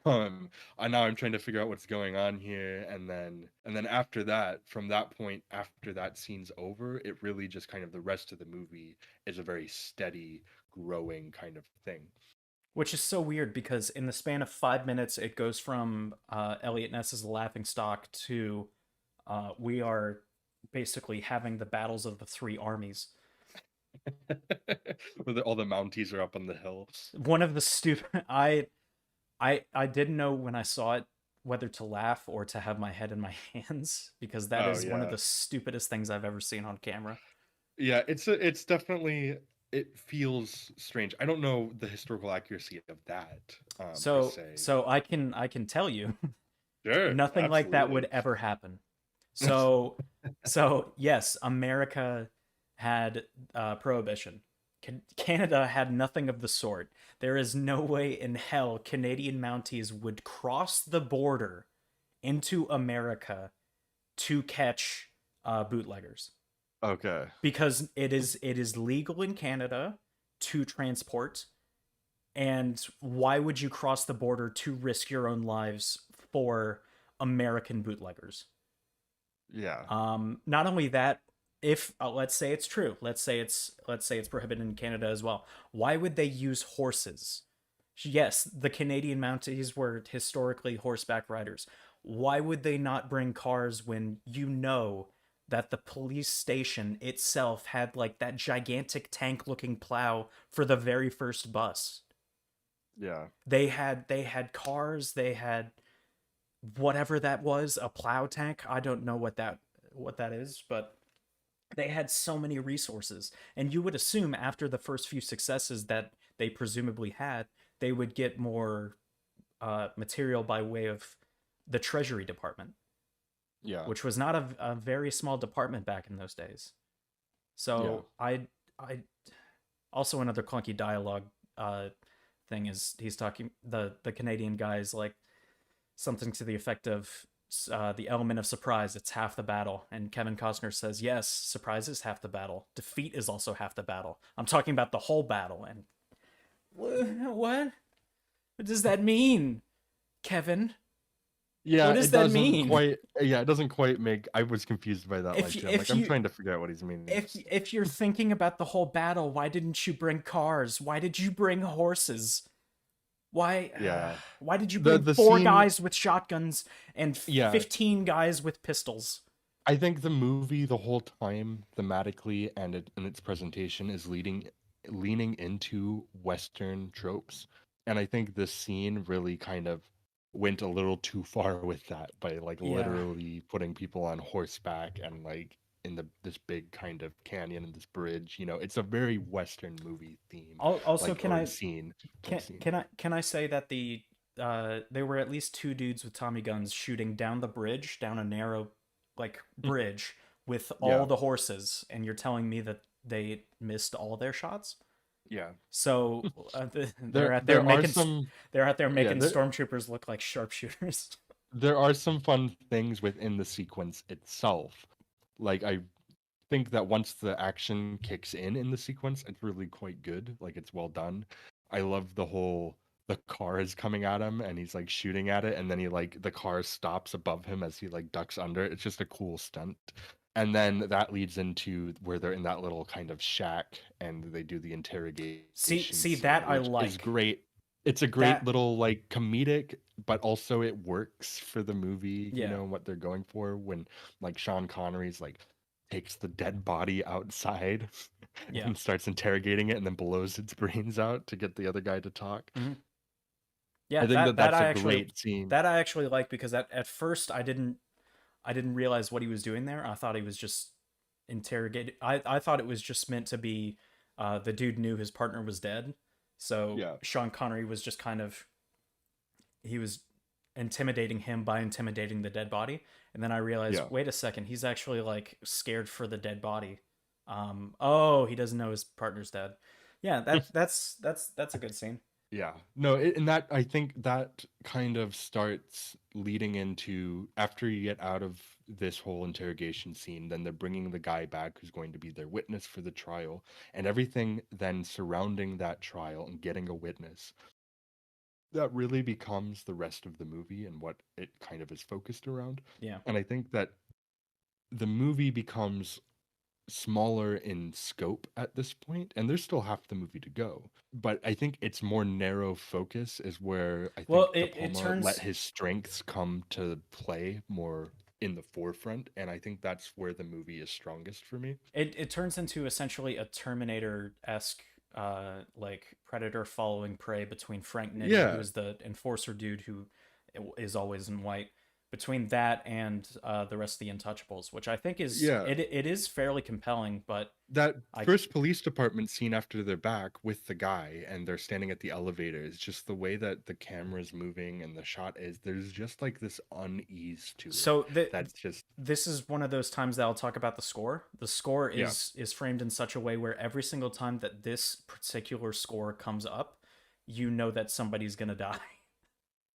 um and now I'm trying to figure out what's going on here, and then after that, from that point after that scene's over, it really just kind of the rest of the movie is a very steady growing kind of thing. Which is so weird because in the span of 5 minutes, it goes from Elliot Ness as a laughing stock to we are basically having the battles of the three armies. Where all the Mounties are up on the hill. One of the stupid I didn't know when I saw it whether to laugh or to have my head in my hands because that Oh is one of yeah. the stupidest things I've ever seen on camera. Yeah, it's definitely, it feels strange. I don't know the historical accuracy of that, per se. So I can tell you Sure, nothing like that would absolutely. ever happen. So yes, America had prohibition. Canada had nothing of the sort. There is no way in hell Canadian Mounties would cross the border into America to catch bootleggers Okay. because it is legal in Canada to transport. And why would you cross the border to risk your own lives for American bootleggers? Yeah. Not only that, if let's say it's true, let's say it's prohibited in Canada as well. Why would they use horses? Yes, the Canadian Mounties were historically horseback riders. Why would they not bring cars when you know that the police station itself had like that gigantic tank looking plow for the very first bus? Yeah. They had cars, they had whatever that was, a plow tank. I don't know what that is, but they had so many resources. And you would assume after the first few successes that they presumably had, they would get more material by way of the Treasury Department, Yeah. which was not a very small department back in those days. Yeah. So I also another clunky dialogue thing is he's talking the Canadian guy's like something to the effect of the element of surprise, it's half the battle. And Kevin Costner says, yes, surprise is half the battle. Defeat is also half the battle. I'm talking about the whole battle. And what? What does that mean, Kevin? Yeah, What does it that doesn't mean? quite, yeah, it doesn't quite make, I was confused by that line too. I'm like, If I'm you trying to figure out what he's meaning. if you're thinking about the whole battle, why didn't you bring cars? Why did you bring horses? Why Yeah. why did you The bring the four scene, guys with shotguns and yeah, 15 guys with pistols? I think the movie the whole time thematically and in its presentation is leaning into Western tropes. And I think this scene really kind of went a little too far with that by like Yeah. literally putting people on horseback and like in this big kind of canyon and this bridge. It's a very Western movie theme, Also, like, or scene, type scene. can I say that there were at least two dudes with Tommy guns shooting down the bridge, down a narrow like bridge with all Yeah, the horses, and you're telling me that they missed all their shots? yeah. So There there are some, they're out there yeah, making stormtroopers look like sharpshooters. there are some fun things within the sequence itself. Like, I think that once the action kicks in the sequence, it's really quite good. Like, it's well done. I love the whole the car is coming at him and he's like shooting at it, and then he like the car stops above him as he like ducks under it. It's just a cool stunt. And then that leads into where they're in that little kind of shack and they do the interrogation See that scene, I which is like. great. It's a great That little like comedic, but also it works for the movie, yeah. what they're going for when like Sean Connery's like takes the dead body outside Yeah. and starts interrogating it and then blows its brains out to get the other guy to talk. Mhm. Yeah, I think that that that's a great scene. I actually like because at first I didn't realize what he was doing there. I thought he was just interrogated. I thought it was just meant to be the dude knew his partner was dead. So Yeah. Sean Connery was just kind of he was intimidating him by intimidating the dead body. And then I realized, Yeah. wait a second, he's actually like scared for the dead body. Oh, he doesn't know his partner's dead. Yeah, that's a good scene. Yeah. No, and that I think that kind of starts leading into after you get out of this whole interrogation scene, then they're bringing the guy back who's going to be their witness for the trial, and everything then surrounding that trial and getting a witness. That really becomes the rest of the movie and what it kind of is focused around. Yeah. And I think that the movie becomes smaller in scope at this point, and there's still half the movie to go. But I think its more narrow focus is where I Well, think De it Palma let turns his strengths come to play more in the forefront, and I think that's where the movie is strongest for me. it turns into essentially a Terminator esque like predator following prey between Frank Nitti, who Yeah, is the enforcer dude who is always in white, between that and the rest of the Untouchables, which I think is yeah. it is fairly compelling, but That I first police department scene after they're back with the guy and they're standing at the elevator is just the way that the camera's moving and the shot is, there's just like this unease to it. so That's just, this is one of those times that I'll talk about the score. The score yeah. is framed in such a way where every single time that this particular score comes up, you know that somebody's gonna die.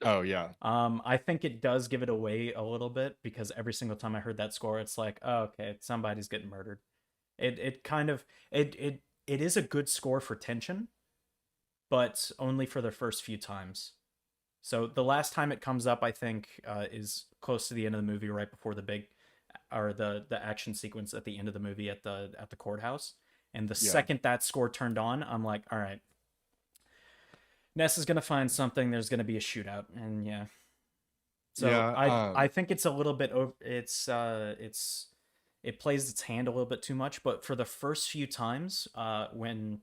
Oh, yeah. I think it does give it away a little bit because every single time I heard that score, it's like, oh, okay, somebody's getting murdered. It kind of it is a good score for tension, but only for the first few times. So the last time it comes up, I think, is close to the end of the movie, right before the big or the action sequence at the end of the movie at the courthouse. And the Yeah. second that score turned on, I'm like, all right, Ness is gonna find something. There's gonna be a shootout, and yeah. So Yeah, I think it's a little bit over. It's it plays its hand a little bit too much. But for the first few times, when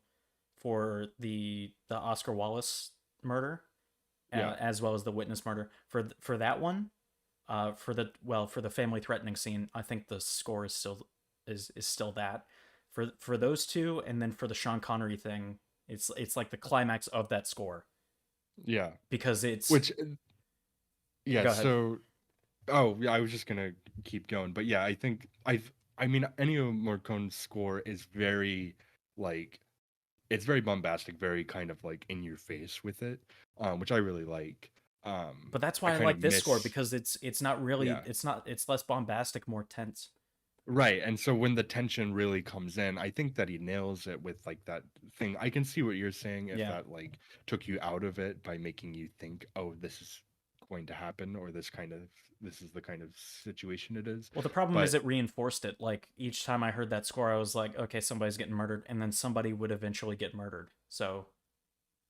for the Oscar Wallace murder, yeah, as well as the witness murder, for that one, for the family threatening scene, I think the score is still is still that. For those two, and then for the Sean Connery thing, it's like the climax of that score yeah. because it's Which, yeah, go ahead. so, oh, yeah, I was just gonna keep going, but yeah, I think I mean, Ennio Morricone's score is very, like, it's very bombastic, very kind of like in your face with it, which I really like. But that's I why I kind of like this score miss, because it's not really yeah. it's less bombastic, more tense. Right, and so when the tension really comes in, I think that he nails it with like that thing. I can see what you're saying if Yeah. that like took you out of it by making you think, "Oh, this is going to happen," or this is the kind of situation it is. Well, the problem is But it reinforced it. Like each time I heard that score, I was like, okay, somebody's getting murdered, and then somebody would eventually get murdered. So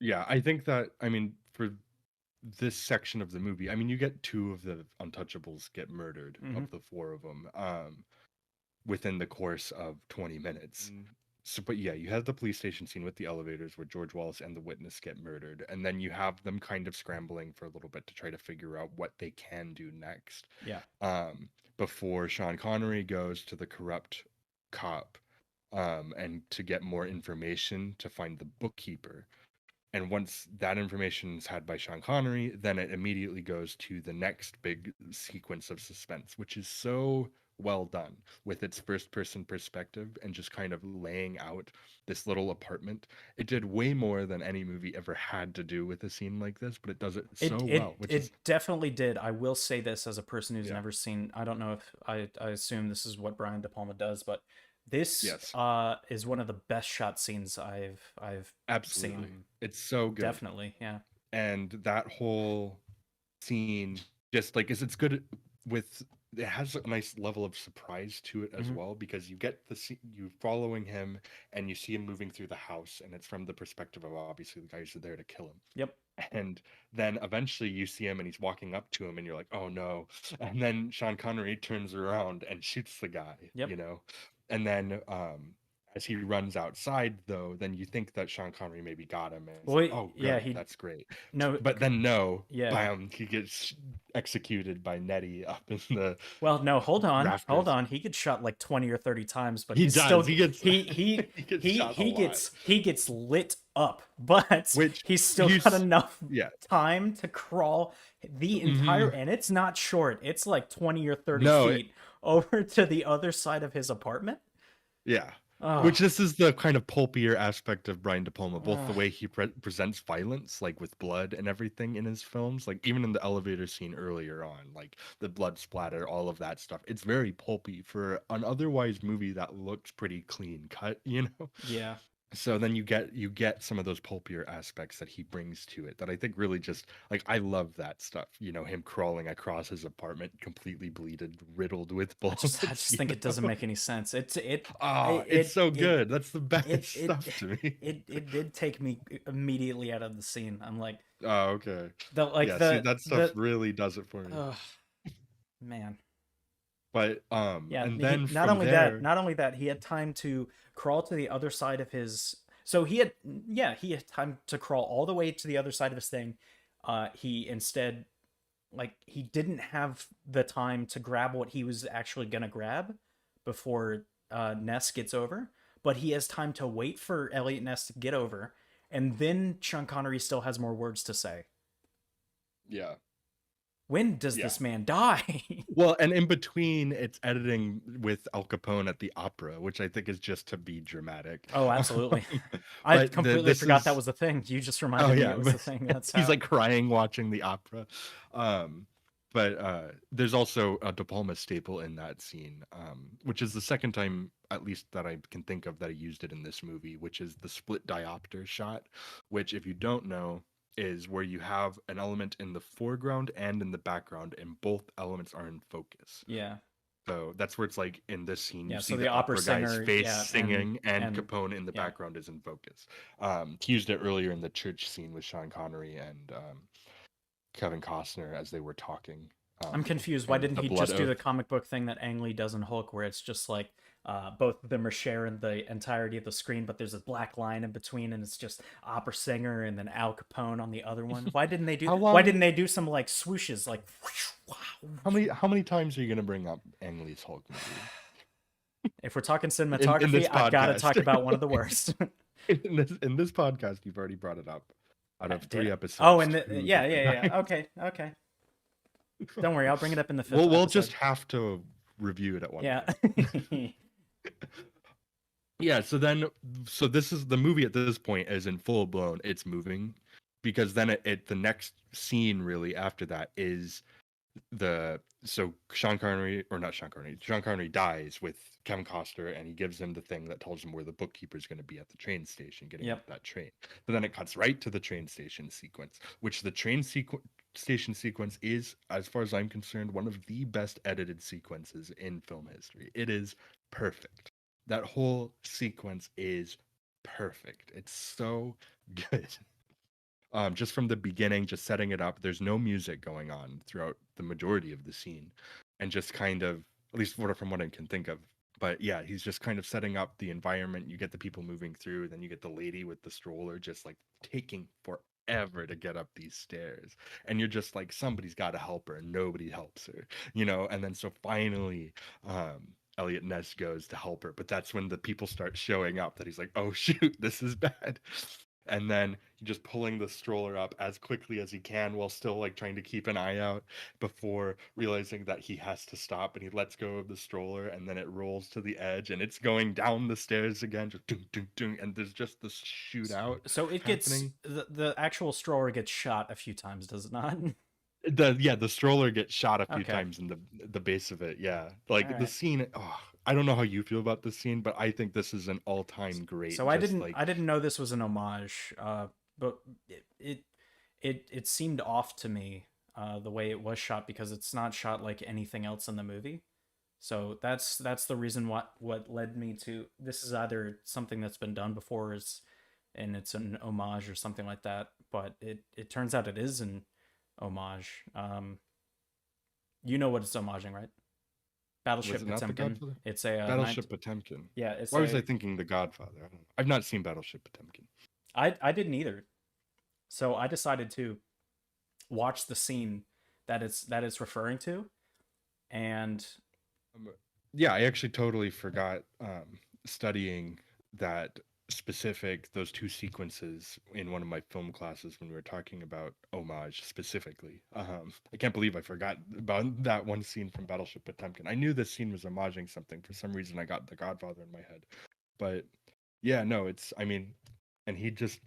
yeah, I think that I mean for this section of the movie, I mean you get two of the Untouchables get murdered mhm. of the four of them. Within the course of 20 minutes. So, but yeah, you have the police station scene with the elevators where George Wallace and the witness get murdered, and then you have them kind of scrambling for a little bit to try to figure out what they can do next. Yeah. Before Sean Connery goes to the corrupt cop, and to get more information to find the bookkeeper. And once that information is had by Sean Connery, then it immediately goes to the next big sequence of suspense, which is so well done with its first person perspective and just kind of laying out this little apartment. It did way more than any movie ever had to do with a scene like this, but it does it so well, which is, It definitely did. I will say this as a person who's yeah, never seen. I don't know if I assume this is what Brian De Palma does, but this yes, is one of the best shot scenes I've seen. absolutely. It's so good. Definitely, yeah. and that whole scene just like is it's good with it has a nice level of surprise to it as Hmm. well because you get you following him and you see him moving through the house and it's from the perspective of obviously the guys who are there to kill him. Yep. And then eventually you see him and he's walking up to him and you're like, oh no. And then Sean Connery turns around and shoots the guy, Yep. and then as he runs outside though, then you think that Sean Connery maybe got him and it's Well, like, oh yeah, good, he that's great. no, But then no, yeah. bam, he gets executed by Nettie up in the Well, no, hold rafters. on. He gets shot like 20 or 30 times, but He he's still does. He gets he he gets shot a lot. he gets lit up, but Which he's still got he's enough yeah. time to crawl the entire, Hmm. and it's not short. It's like 20 or 30 No, feet over to the other side of his apartment. yeah. Oh, Which this is the kind of pulpier aspect of Brian De Palma, both the ugh. way he presents violence, like with blood and everything in his films, like even in the elevator scene earlier on, like the blood splatter, all of that stuff. It's very pulpy for an otherwise movie that looks pretty clean cut, Yeah. So then you get some of those pulpier aspects that he brings to it that I think really just like I love that stuff. Him crawling across his apartment completely bleeded, riddled with I bullets, just think it doesn't make any sense. Ah, it's It so it good. That's the best it it stuff to me. it did take me immediately out of the scene. I'm like Oh, okay. the like Yeah, see, that stuff the really does it for me. ugh, man. But Yeah, and he then from there, not only that, he had time to crawl to the other side of his. So he had, yeah, he had time to crawl all the way to the other side of his thing. He instead, like, he didn't have the time to grab what he was actually gonna grab before Ness gets over, but he has time to wait for Elliot Ness to get over, and then Sean Connery still has more words to say. yeah. When does Yeah. this man die? Well, and in between, it's editing with Al Capone at the opera, which I think is just to be dramatic. Oh, absolutely. I But completely this forgot that is was the thing. You just oh reminded me yeah, it was the thing. That's he's how. like crying watching the opera. Um, but there's also a De Palma staple in that scene, which is the second time, at least that I can think of, that I used it in this movie, which is the split diopter shot, which, if you don't know, is where you have an element in the foreground and in the background, and both elements are in focus. Yeah. So that's where it's like in this scene, you Yeah. see So the the opera opera guy's singer, face yeah, singing, and and Capone in the yeah. background is in focus. He used it earlier in the church scene with Sean Connery and Kevin Costner as they were talking. I'm confused. Why And didn't the he blood just do the oath. comic book thing that Ang Lee does in Hulk, where it's just like both of them are sharing the entirety of the screen, but there's a black line in between, and it's just opera singer and then Al Capone on the other one. Why didn't they do? How Why long? didn't they do some like swooshes, like? How many times are you gonna bring up Ang Lee's Hulk movie If we're talking in cinematography, this I've got to talk podcast? about one of the worst. In this podcast, you've already brought it up. Out I of did. three Oh, episodes, and two yeah, different yeah, yeah. times. Okay, okay. Don't worry, I'll bring it up in the fifth We'll episode. just have to review it at one Yeah. point. Yeah, so this is the movie at this point is in full blown. It's moving because then the next scene really after that is Sean Connery, or not Sean Connery, Sean Connery dies with Kevin Costner and he gives him the thing that tells him where the bookkeeper is going to be at the train station getting off Yep. that train. But then it cuts right to the train station sequence, which the station sequence is, as far as I'm concerned, one of the best edited sequences in film history. It is perfect. That whole sequence is perfect. It's so good. Just from the beginning, just setting it up. There's no music going on throughout the majority of the scene, and just kind of, at least from what I can think of. But yeah, he's just kind of setting up the environment. You get the people moving through, then you get the lady with the stroller just like taking forever to get up these stairs, and you're just like, somebody's got to help her, and nobody helps her. And then so finally, Elliot Ness goes to help her, but that's when the people start showing up. That he's like, oh shoot, this is bad. And then just pulling the stroller up as quickly as he can while still like trying to keep an eye out before realizing that he has to stop, and he lets go of the stroller and then it rolls to the edge and it's going down the stairs again, just ding, ding, ding, and there's just this shootout So it gets happening. the actual stroller gets shot a few times, does it not? The stroller gets shot a few Okay. times in the base of it. Yeah, All like the right. scene. Oh, I don't know how you feel about this scene, but I think this is an all-time great. So Just I like didn't know this was an homage, but it it seemed off to me, the way it was shot, because it's not shot like anything else in the movie. So that's the reason what led me to, this is either something that's been done before, is and it's an homage or something like that. But it turns out it is an homage. You know what it's homaging, right? Was Battleship it not The Potemkin. Godfather? It's a Battleship Potemkin. yeah, it's Why was I a thinking The Godfather? I don't know. I've not seen Battleship Potemkin. I didn't either. So I decided to watch the scene that it's referring to, and Um, yeah, I actually totally forgot studying that specific those two sequences in one of my film classes when we were talking about homage specifically. I can't believe I forgot about that one scene from Battleship Potemkin. I knew this scene was homaging something. For some reason, I got The Godfather in my head. But yeah, no, it's, I mean, and he just,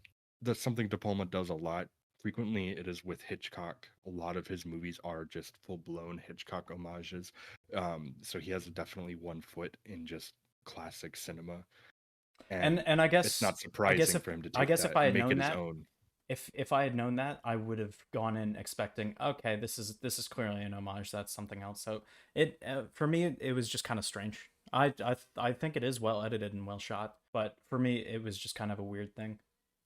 that's something De Palma does a lot. Frequently, it is with Hitchcock. A lot of his movies are just full blown Hitchcock homages. So he has definitely one foot in just classic cinema, and and it's not I guess surprising if for him to I take guess if that I and had make known it his that, own. if I had known that, I would have gone in expecting, okay, this is clearly an homage. That's something else. So it for me, it was just kind of strange. I think it is well edited and well shot, but for me, it was just kind of a weird thing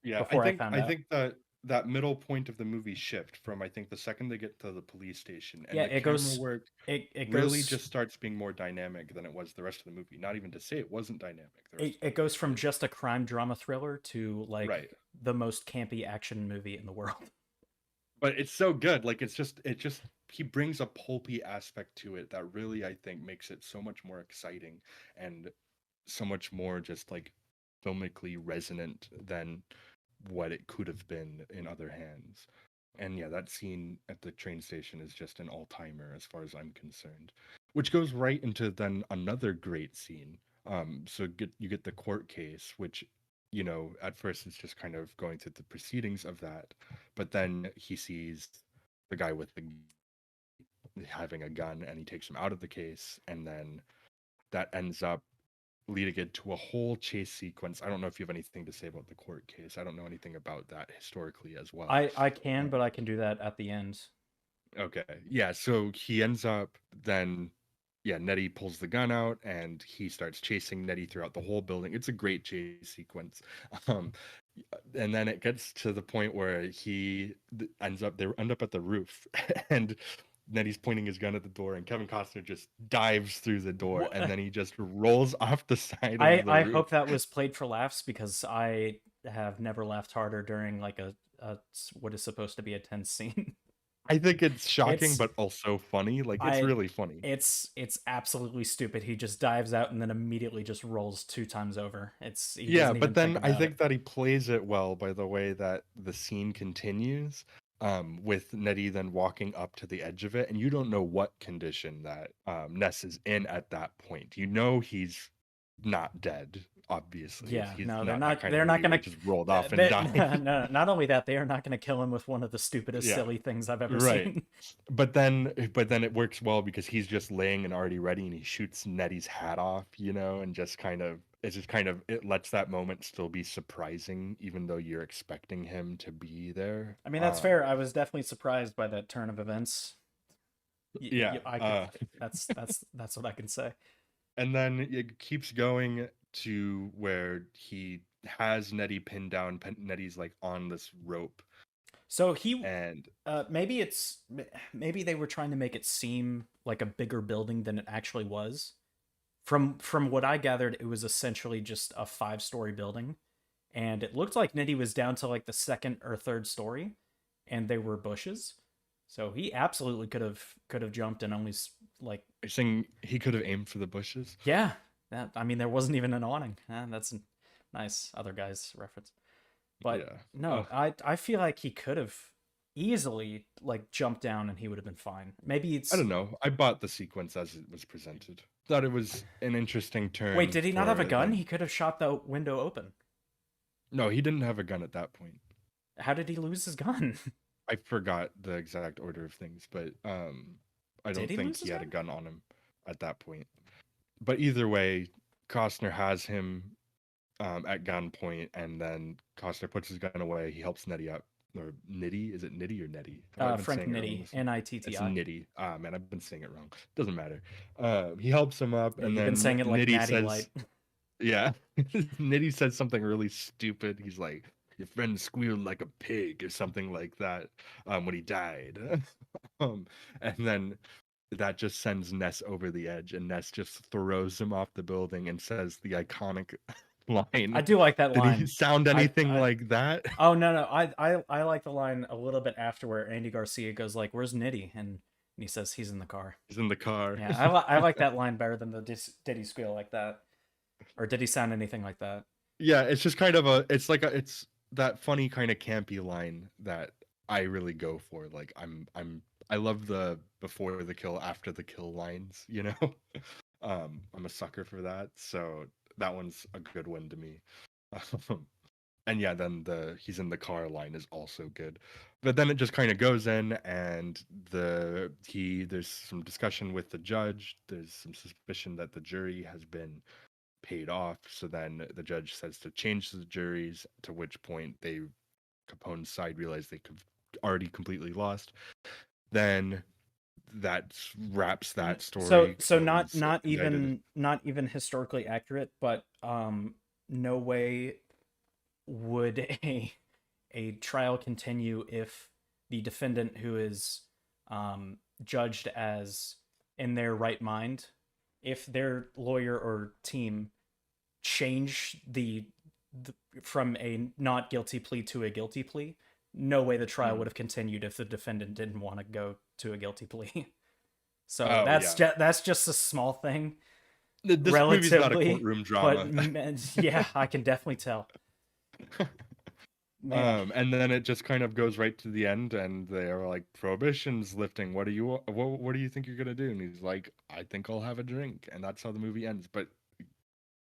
Yeah, I before I think found I out. think that that middle point of the movie shift from, I think, the second they get to the police station and Yeah, the camera work it really goes just starts being more dynamic than it was the rest of the movie. Not even to say it wasn't dynamic the rest it, of the it movie, goes from but just a crime drama thriller to like right. the most campy action movie in the world. But it's so good. Like it just he brings a pulpy aspect to it that really, I think, makes it so much more exciting and so much more just like filmically resonant than what it could have been in other hands. And yeah, that scene at the train station is just an all-timer as far as I'm concerned. Which goes right into then another great scene. So you get the court case, which, at first it's just kind of going through the proceedings of that, but then he sees the guy with the having a gun and he takes him out of the case, and then that ends up leading it to a whole chase sequence. I don't know if you have anything to say about the court case. I don't know anything about that historically as well. I can, Um, but I can do that at the end. okay, yeah. So he ends up then, yeah. Nettie pulls the gun out and he starts chasing Nettie throughout the whole building. It's a great chase sequence. Um, and then it gets to the point where they end up at the roof, and Nettie's pointing his gun at the door, and Kevin Costner just dives through the door, and What? then he just rolls off the side of the I roof. hope that was played for laughs, because I have never laughed harder during like a what is supposed to be a tense scene. I think it's shocking, It's but also funny. Like, it's I really funny. it's absolutely stupid. He just dives out and then immediately just rolls two times over. He Yeah, doesn't but even think then I about it. think that he plays it well by the way that the scene continues, with Nettie then walking up to the edge of it, and you don't know what condition that Ness is in at that point. You know he's not dead, obviously. Yeah, He's no, not that kind of they're not movie where gonna. he just rolled off and died. No, not only that, they are not gonna kill him with one of the stupidest, Yeah, silly things I've ever right. seen. But then it works well because he's just laying and already ready, and he shoots Nettie's hat off, and it lets that moment still be surprising, even though you're expecting him to be there. I mean, that's fair. I was definitely surprised by that turn of events. Yeah. I could. That's what I can say. And then it keeps going to where he has Nettie pinned down. Nettie's like on this rope, So he and maybe they were trying to make it seem like a bigger building than it actually was. From what I gathered, it was essentially just a 5-story building, and it looked like Nitty was down to like the second or third story, and they were bushes. So he absolutely could have jumped and only like, I think he could have aimed for the bushes. yeah, that, I mean, there wasn't even an awning. That's a nice other guy's reference. But Yeah. no, I feel like he could have easily like jumped down and he would have been fine. Maybe I it's don't know. I bought the sequence as it was presented. Thought it was an interesting Wait, turn did he not have a for gun? them. He could have shot the window open. No, he didn't have a gun at that point. How did he lose his gun? I forgot the exact order of things, but I Did don't he think lose he his had a gun? gun on him at that point. But either way, Costner has him at gunpoint, and then Costner puts his gun away. He helps Nettie up, or Nitty. Is it Nitty or Nettie? Have I been Frank saying it wrong Nitti, this? It's Nitti. Nitty. Ah, man, I've been saying it wrong. Doesn't matter. He helps him up, Yeah, and you've been then saying it like Nitty Natty Light. says, "Yeah." Nitty says something really stupid. He's like, "Your friend squealed like a pig," or something like that. When he died. um, and then that just sends Ness over the edge, and Ness just throws him off the building and says the iconic I line. do like that Did he line. sound anything I like that? Oh no, I like the line a little bit after where Andy Garcia goes like, "Where's Nitty?" and he says he's in the car. He's in the car. Yeah, I like that line better than the did he squeal like that, or did he sound anything like that? Yeah, it's just kind of it's that funny kind of campy line that I really go for. Like I love the before the kill, after the kill lines, you know? I'm a sucker for that. So that one's a good one to me. And yeah, then the he's in the car line is also good. But then it just kind of goes in, and there's some discussion with the judge. There's some suspicion that the jury has been paid off. So then the judge says to change the juries, to which point Capone's side realized they could already completely lost. Then that wraps that So story. so Capone's indicted. not even historically accurate, but no way would a trial continue if the defendant who is judged as in their right mind, if their lawyer or team change the from a not guilty plea to a guilty plea, no way the trial would have continued if the defendant didn't want to go to a guilty plea. So Oh yeah, that's just a small thing, this movie's not a relatively, courtroom but drama. yeah, I can definitely tell. Man, And then it just kind of goes right to the end, and they're like, "Prohibition's lifting. What do you think you're gonna do?" And he's like, "I think I'll have a drink," and that's how the movie ends. But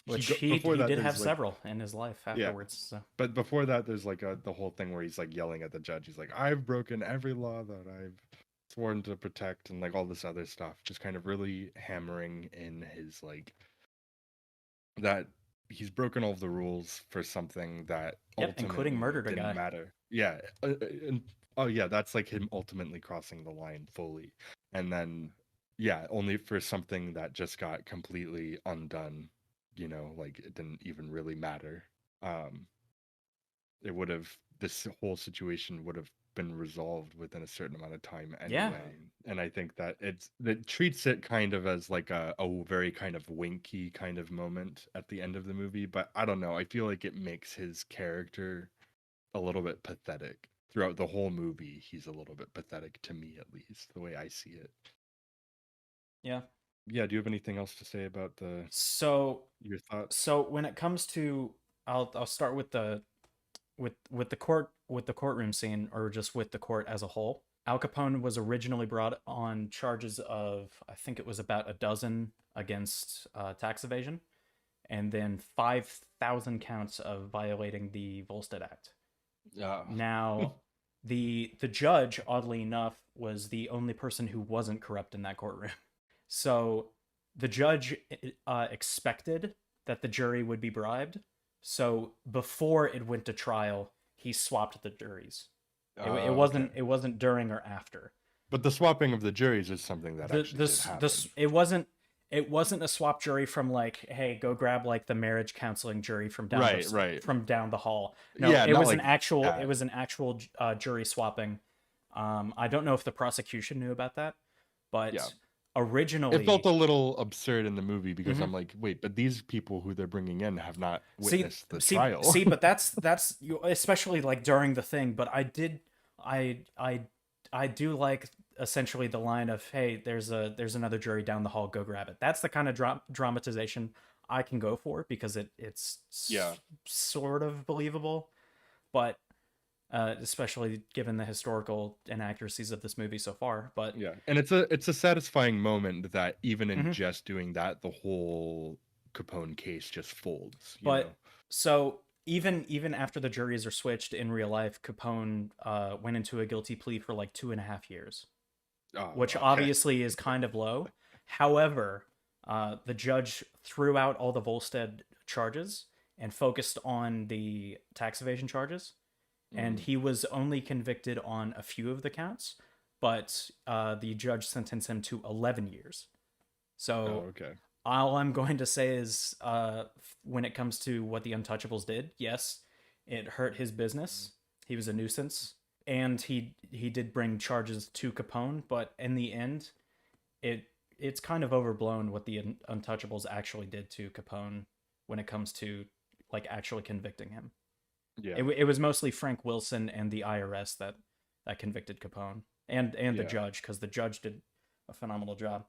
which before he that, did have there's like, several in his life yeah, afterwards. So but before that, there's like the whole thing where he's like yelling at the judge. He's like, "I've broken every law that I've sworn to protect," and like all this other stuff, just kind of really hammering in his like that he's broken all of the rules for something that yep, including ultimately murdered a didn't guy. matter. Yeah, and oh yeah, that's like him ultimately crossing the line fully, and then yeah, only for something that just got completely undone. You know, like it didn't even really matter. Um, it would have this whole situation would have been resolved within a certain amount of time Yeah, anyway. And I think that it treats it kind of as like a very kind of winky kind of moment at the end of the movie, but I don't know, I feel like it makes his character a little bit pathetic throughout the whole movie. He's a little bit pathetic to me, at least the way I see it. yeah. Yeah, do you have anything else to say about the So your thoughts? so when it comes to, I'll start with the with the courtroom scene, or just with the court as a whole. Al Capone was originally brought on charges of, I think it was about a dozen against tax evasion, and then 5,000 counts of violating the Volstead Act. Yeah. Now, the judge, oddly enough, was the only person who wasn't corrupt in that courtroom. So the judge expected that the jury would be bribed. So before it went to trial, he swapped the juries. Okay. It wasn't during or after. But the swapping of the juries is something that The actually did this happen. this it wasn't a swap jury from like, hey, go grab like the marriage counseling jury Right, right. from down the hall. No, Yeah, not like it that. was an actual jury swapping. I don't know if the prosecution knew about that, Yeah. but It felt originally, a little absurd in the movie because mhm. I'm like, wait, but these people who they're bringing in have not See, witnessed the trial. see, but that's especially like during the thing. But I, I, I do like essentially the line of, "Hey, there's another jury down the hall. Go grab it." That's the kind of dramatization I can go for, because Yeah. sort of believable, but especially given the historical inaccuracies of this movie so far. But Yeah. And it's a satisfying moment that even in mhm. just doing that, the whole Capone case just folds, you know? But so even after the juries are switched in real life, Capone went into a guilty plea for like 2.5 years, Oh, which okay. obviously is kind of low. However, the judge threw out all the Volstead charges and focused on the tax evasion charges. and Mm. he was only convicted on a few of the counts, but the judge sentenced him to 11 years. Oh, So okay. all I'm going to say is, when it comes to what the Untouchables did, yes, it hurt his business. He was a nuisance, and he did bring charges to Capone. But in the end, it it's kind of overblown what the Untouchables actually did to Capone when it comes to like actually convicting him. Yeah. It was mostly Frank Wilson and the IRS that convicted Capone, and the Yeah. judge, because the judge did a phenomenal job.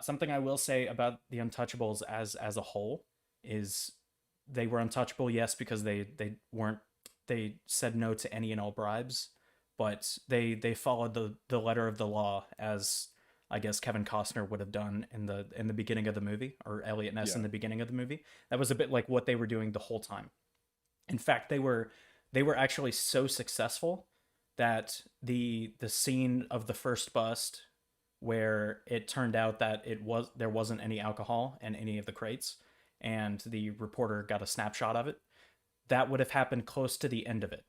Something I will say about the Untouchables as a whole is they were untouchable, yes, because they said no to any and all bribes, but they followed the letter of the law, as I guess Kevin Costner would have done in the beginning of the movie, or Elliot Ness in Yeah. the beginning of the movie. That was a bit like what they were doing the whole time. In fact, they were actually so successful that the scene of the first bust, where it turned out that there wasn't any alcohol in any of the crates, and the reporter got a snapshot of it, that would have happened close to the end of it.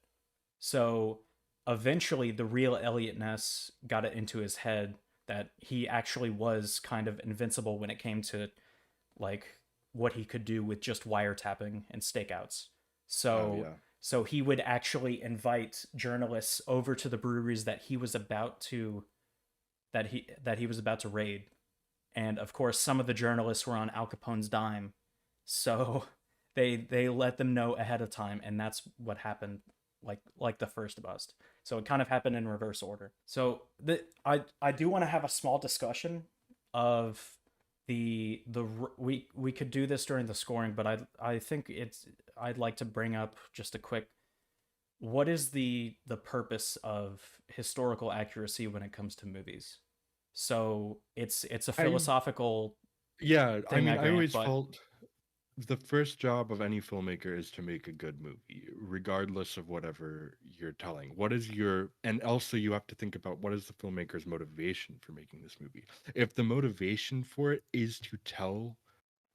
So eventually the real Elliot Ness got it into his head that he actually was kind of invincible when it came to like what he could do with just wiretapping and stakeouts. Oh, So yeah. so he would actually invite journalists over to the breweries that he was about to raid. And of course some of the journalists were on Al Capone's dime. So they let them know ahead of time, and that's what happened, like the first bust. So it kind of happened in reverse order. So I do want to have a small discussion of the we could do this during the scoring, but I think I'd like to bring up just a quick, what is the purpose of historical accuracy when it comes to movies? So it's a I philosophical Yeah, I thing, I mean, I grant, always but felt the first job of any filmmaker is to make a good movie, regardless of whatever you're telling. What is your, and also you have to think about what is the filmmaker's motivation for making this movie. If the motivation for it is to tell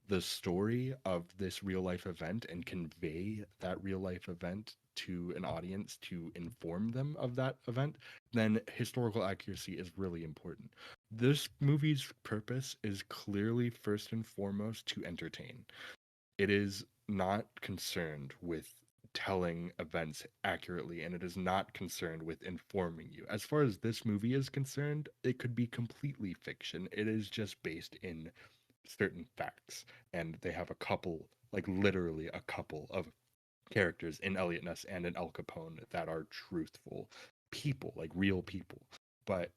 the story of this real life event and convey that real life event to an audience to inform them of that event, then historical accuracy is really important. This movie's purpose is clearly first and foremost to entertain. It is not concerned with telling events accurately, and it is not concerned with informing you. As far as this movie is concerned, it could be completely fiction. It is just based in certain facts, and they have a couple, like literally a couple of characters in Elliot Ness and in Al Capone that are truthful people, like real people. But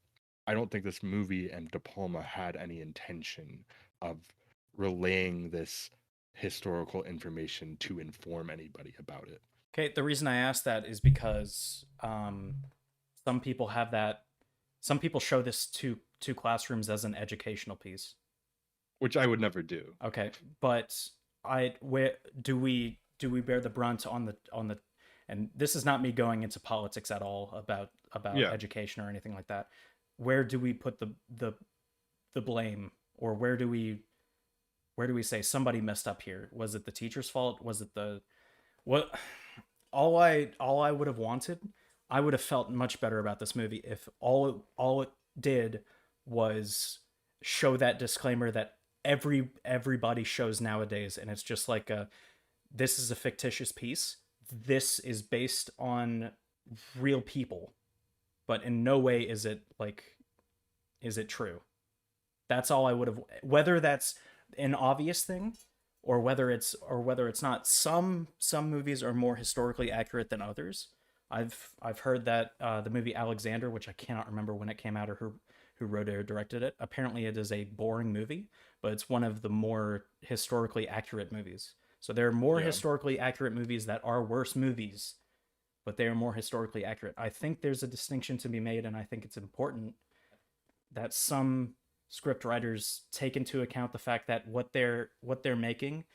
I don't think this movie and De Palma had any intention of relaying this historical information to inform anybody about it, okay, the reason I asked that is because some people have that. Some people show this to classrooms as an educational piece. which I would never do. Okay, but where do we bear the brunt on the, and this is not me going into politics at all about Yeah. education or anything like that. Where do we put the blame, or where do we say somebody messed up here? Was it the teacher's fault? Was it the what? All I would have wanted, I would have felt much better about this movie if all it did was show that disclaimer that everybody shows nowadays, and it's just like this is a fictitious piece. This is based on real people, but in no way is it true. That's all I would have. Whether that's an obvious thing, or whether it's not. Some movies are more historically accurate than others. I've heard that the movie Alexander, which I cannot remember when it came out or who wrote it or directed it. Apparently, it is a boring movie, but it's one of the more historically accurate movies. So there are more Yeah. historically accurate movies that are worse movies, but they are more historically accurate. I think there's a distinction to be made, and I think it's important that some script writers take into account the fact that what they're making,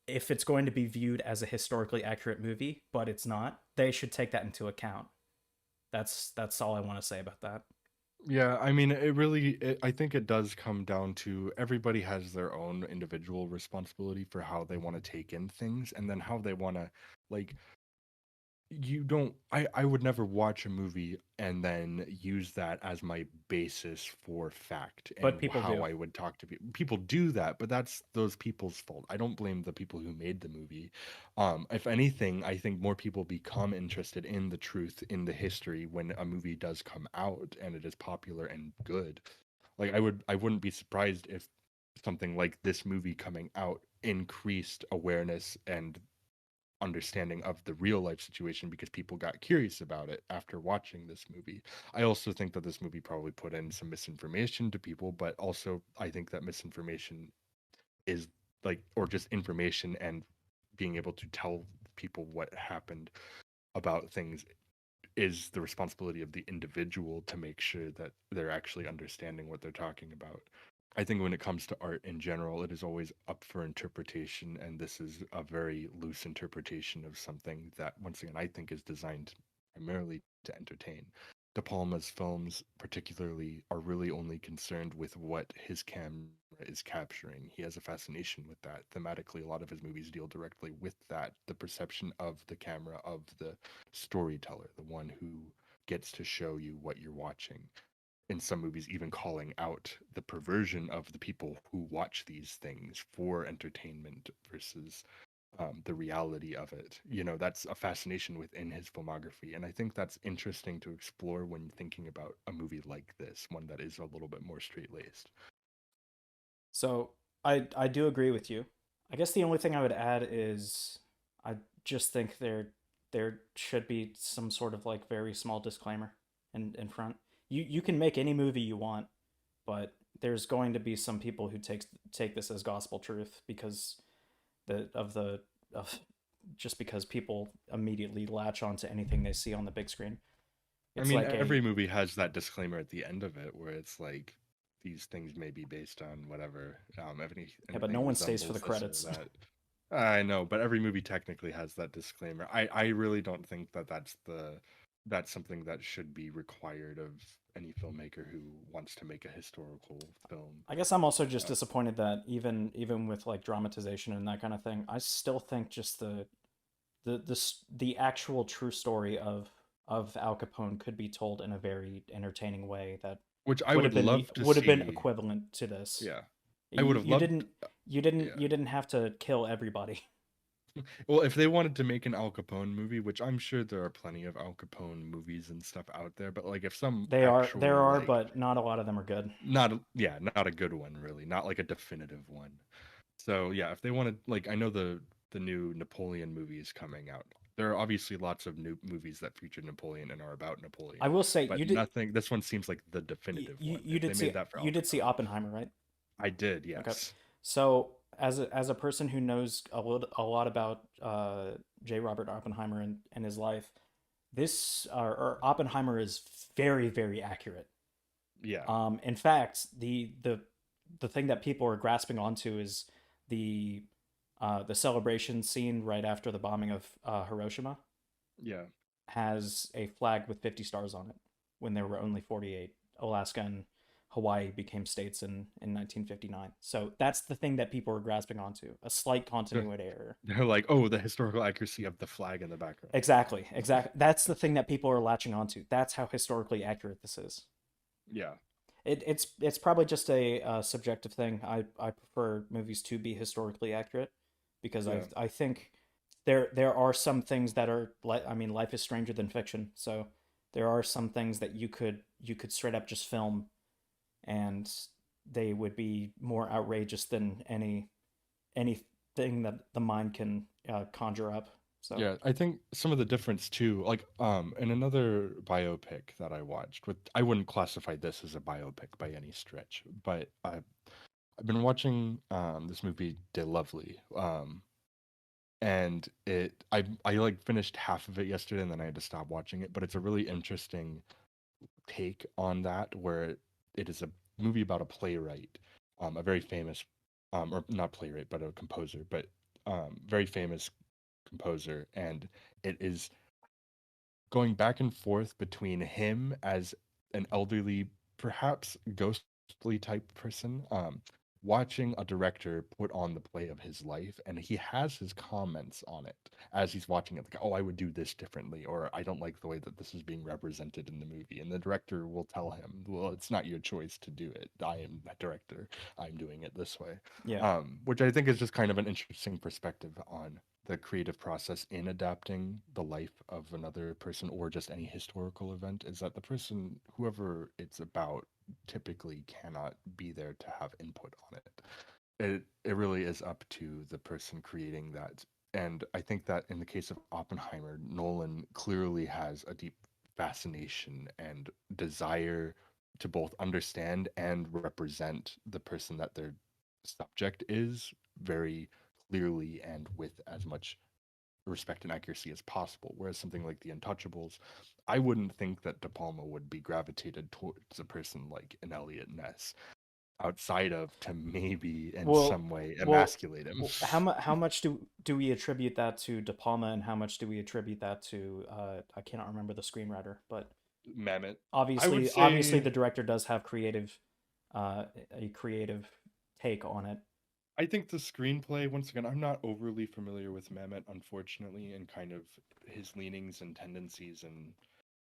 if it's going to be viewed as a historically accurate movie but it's not, they should take that into account. That's all I want to say about that. Yeah, I mean, I think it does come down to everybody has their own individual responsibility for how they want to take in things and then how they want to, like, you don't I would never watch a movie and then use that as my basis for fact But and people how do. I would talk to people. People do that, but that's those people's fault. I don't blame the people who made the movie. If anything, I think more people become interested in the truth in the history when a movie does come out and it is popular and good. Like I wouldn't be surprised if something like this movie coming out increased awareness and understanding of the real life situation because people got curious about it after watching this movie. I also think that this movie probably put in some misinformation to people, but also I think that misinformation is like, or just information and being able to tell people what happened about things is the responsibility of the individual to make sure that they're actually understanding what they're talking about. I think when it comes to art in general, it is always up for interpretation, and this is a very loose interpretation of something that, once again, I think is designed primarily to entertain. De Palma's films, particularly, are really only concerned with what his camera is capturing. He has a fascination with that. Thematically, a lot of his movies deal directly with that, the perception of the camera, of the storyteller, the one who gets to show you what you're watching. In some movies, even calling out the perversion of the people who watch these things for entertainment versus the reality of it. You know, that's a fascination within his filmography. And I think that's interesting to explore when thinking about a movie like this, one that is a little bit more straight laced. So I do agree with you. I guess the only thing I would add is I just think there should be some sort of like very small disclaimer in front. You can make any movie you want, but there's going to be some people who take this as gospel truth because the of just because people immediately latch onto anything they see on the big screen. I It's mean, like every a movie has that disclaimer at the end of it where it's like, these things may be based on whatever, yeah, but no anything one stays for the resembles this or credits. that. I know, but every movie technically has that disclaimer. I really don't think that that's something that should be required of any filmmaker who wants to make a historical film. I guess I'm also just Uh, disappointed that even with like dramatization and that kind of thing, I still think just the actual true story of Al Capone could be told in a very entertaining way that which I would love to would have been see. equivalent to this. Yeah, I You would have you loved. didn't you didn't Yeah. you didn't have to kill everybody. Well, if they wanted to make an Al Capone movie, which I'm sure there are plenty of Al Capone movies and stuff out there, but like if some There actual are, like but not a lot of them are good. not a good one really, not like a definitive one. So yeah, if they wanted, like, I know the new Napoleon movie is coming out. There are obviously lots of new movies that feature Napoleon and are about I Napoleon, will say but nothing. This one seems like the definitive one. you If they did made that for you Al did see Capone, Oppenheimer, right? I did, Okay. yes. So as a person who knows a lot about J. Robert Oppenheimer and his life, this or Oppenheimer is very accurate. Yeah, In fact, the thing that people are grasping onto is the the celebration scene right after the bombing of Hiroshima yeah. has a flag with 50 stars on it when there were only 48. Alaska and Hawaii became states in 1959. So that's the thing that people are grasping onto, a slight They're, continuity error. they're like, oh, the historical accuracy of the flag in the background. Exactly. That's the thing that people are latching onto. That's how historically accurate this is. Yeah, It's probably just a subjective thing. I prefer movies to be historically accurate because yeah. I think there are some things that are like I mean life is stranger than fiction. So there are some things that you could straight up just film and they would be more outrageous than anything that the mind can conjure up. So Yeah, I think some of the difference too, like in another biopic that I watched, with I wouldn't classify this as a biopic by any stretch, but I've been watching this movie De Lovely. And I like finished half of it yesterday and then I had to stop watching it, but it's a really interesting take on that where it is a movie about a playwright, a very famous or not playwright, but a composer, but very famous composer, and it is going back and forth between him as an elderly, perhaps ghostly type person, watching a director put on the play of his life, and he has his comments on it as he's watching it, like, oh, I would do this differently, or I don't like the way that this is being represented in the movie. And the director will tell him, well, it's not your choice to do it. I am the director. I'm doing it this way. Yeah. Which I think is just kind of an interesting perspective on the creative process in adapting the life of another person or just any historical event, is that the person, whoever it's about, typically cannot be there to have input on it. It really is up to the person creating that. And I think that in the case of Oppenheimer, Nolan clearly has a deep fascination and desire to both understand and represent the person that their subject is very clearly and with as much respect and accuracy as possible. Whereas something like The Untouchables, I wouldn't think that De Palma would be gravitated towards a person like an Elliot Ness, outside of to maybe in Well, some way well, emasculate him. how much do we attribute that to De Palma, and how much do we attribute that to I cannot remember the screenwriter, but Mamet. I would obviously say the director does have uh a creative take on it. I think the screenplay, once again, I'm not overly familiar with Mamet, unfortunately, and kind of his leanings and tendencies and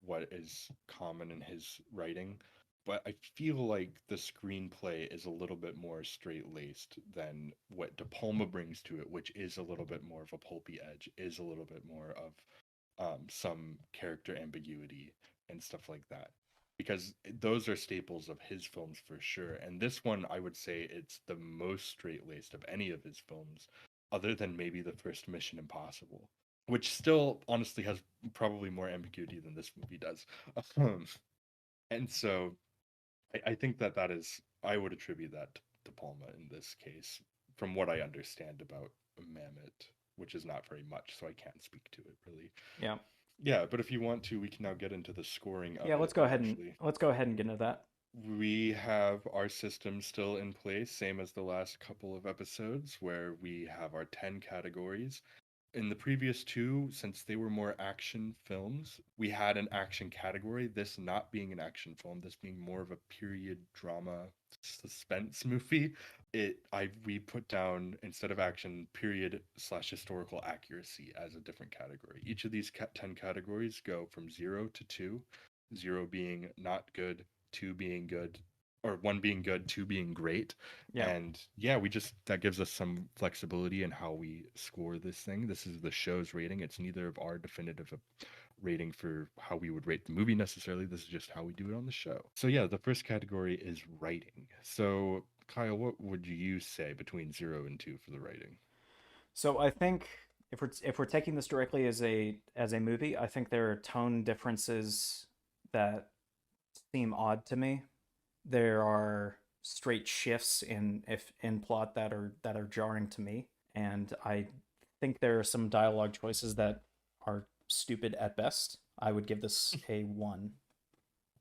what is common in his writing. But I feel like the screenplay is a little bit more straight laced than what De Palma brings to it, which is a little bit more of a pulpy edge, is a little bit more of some character ambiguity and stuff like that. Because those are staples of his films for sure. And this one, I would say it's the most straight laced of any of his films, other than maybe the first Mission Impossible, which still honestly has probably more ambiguity than this movie does. Um, and so I think that that is, I would attribute that to Palma in this case, from what I understand about Mammoth, which is not very much, so I can't speak to it really. Yeah. Yeah, but if you want to, we can now get into the scoring Yeah, of it eventually. let's go ahead and get into that. We have our system still in place, same as the last couple of episodes, where we have our 10 categories. In the previous two, since they were more action films, we had an action category. This not being an action film, this being more of a period drama suspense movie. We put down, instead of action, period slash historical accuracy as a different category. Each of these 10 categories go from 0 to 2, 0 being not good, 2 being good, or 1 being good, 2 being great. Yeah. And yeah, we just, that gives us some flexibility in how we score this thing. This is the show's rating. It's neither of our definitive rating for how we would rate the movie necessarily. This is just how we do it on the show. So yeah, the first category is writing. So Kyle, what would you say between 0 and 2 for the writing? So I think if we're taking this directly as a movie, I think there are tone differences that seem odd to me. There are straight shifts in plot that are jarring to me, and I think there are some dialogue choices that are stupid at best. I would give this a 1.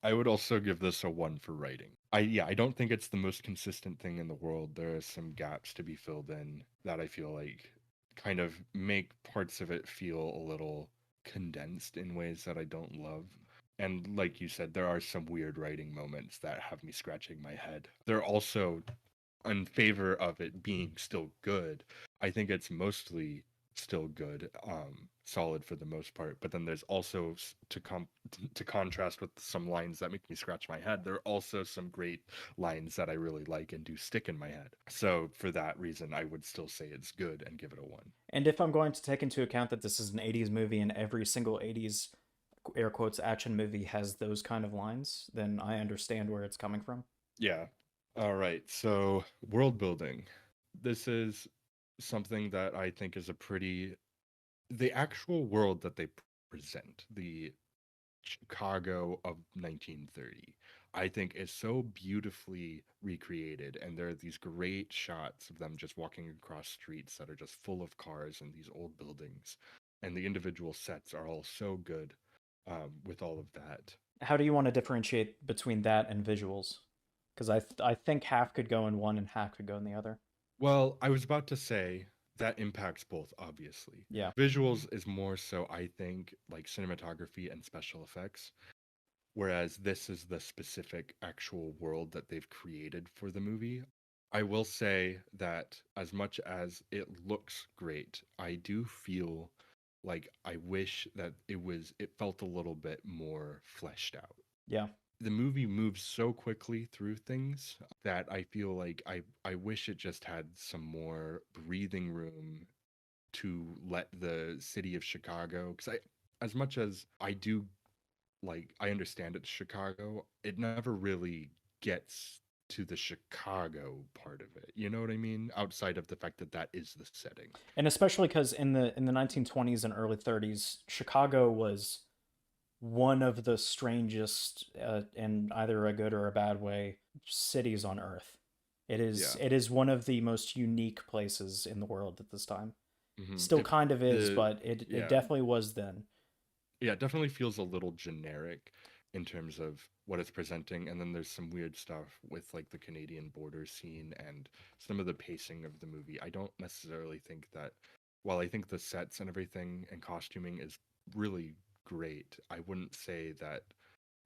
I would also give this a 1 for writing. I don't think it's the most consistent thing in the world. There are some gaps to be filled in that I feel like kind of make parts of it feel a little condensed in ways that I don't love. And like you said, there are some weird writing moments that have me scratching my head. They're also in favor of it being still good. I think it's mostly still good, solid for the most part. But then there's also to contrast with some lines that make me scratch my head. There are also some great lines that I really like and do stick in my head. So for that reason, I would still say it's good and give it a 1. And if I'm going to take into account that this is an 80s movie and every single 80s air quotes action movie has those kind of lines, then I understand where it's coming from. Yeah. All right. So world building. This is something that I think is a pretty, the actual world that they present, the Chicago of 1930, I think is so beautifully recreated. And there are these great shots of them just walking across streets that are just full of cars and these old buildings. And the individual sets are all so good, with all of that. How do you want to differentiate between that and visuals? Because I think half could go in one and half could go in the other. Well, I was about to say that impacts both, obviously. Yeah. Visuals is more so, I think, like cinematography and special effects, whereas this is the specific actual world that they've created for the movie. I will say that as much as it looks great, I do feel like I wish that it felt a little bit more fleshed out. Yeah. The movie moves so quickly through things that I feel like I wish it just had some more breathing room to let the city of Chicago, because I, as much as I do, like, I understand it's Chicago, it never really gets to the Chicago part of it. You know what I mean? Outside of the fact that that is the setting. And especially because in the 1920s and early 30s, Chicago was one of the strangest, in either a good or a bad way, cities on Earth. Yeah. It is one of the most unique places in the world at this time. Still It kind of is, the but it yeah, definitely was then. yeah, it definitely feels a little generic in terms of what it's presenting. And then there's some weird stuff with like the Canadian border scene and some of the pacing of the movie. I don't necessarily think that, while I think the sets and everything and costuming is really great, I wouldn't say that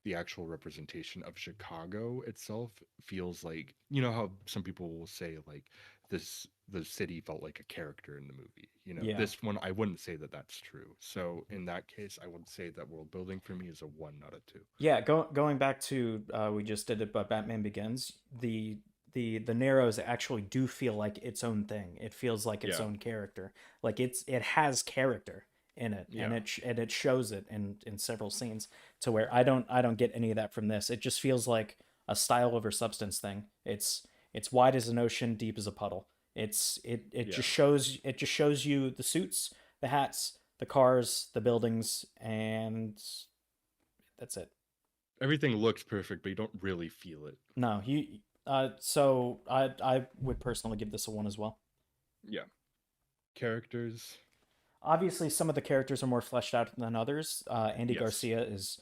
the actual representation of Chicago itself feels like, you know how some people will say like the city felt like a character in the movie. You know, Yeah. this one I wouldn't say that that's true. So in that case, I would say that world building for me is a 1, not a 2. Yeah, going back to, we just did it, but Batman Begins, the Narrows actually do feel like its own thing. It feels like its Yeah. own character. Like it has character in it, and Yeah. it shows it in several scenes, to where I don't get any of that from this. It just feels like a style over substance thing. It's wide as an ocean, deep as a puddle. Yeah. It just shows you the suits, the hats, the cars, the buildings, and that's it. Everything looks perfect, but you don't really feel it. No, you. So I would personally give this a one as well. Yeah. Characters. Obviously, some of the characters are more fleshed out than others. Andy Yes. Garcia is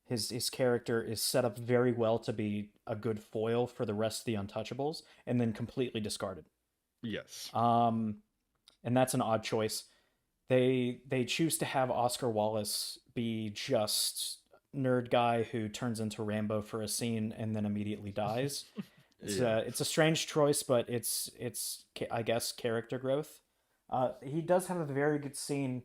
his character is set up very well to be a good foil for the rest of the Untouchables, and then completely discarded. Yes. Um, and that's an odd choice. They choose to have Oscar Wallace be just nerd guy who turns into Rambo for a scene and then immediately dies. Yeah. It's a strange choice, but it's I guess character growth. He does have a very good scene.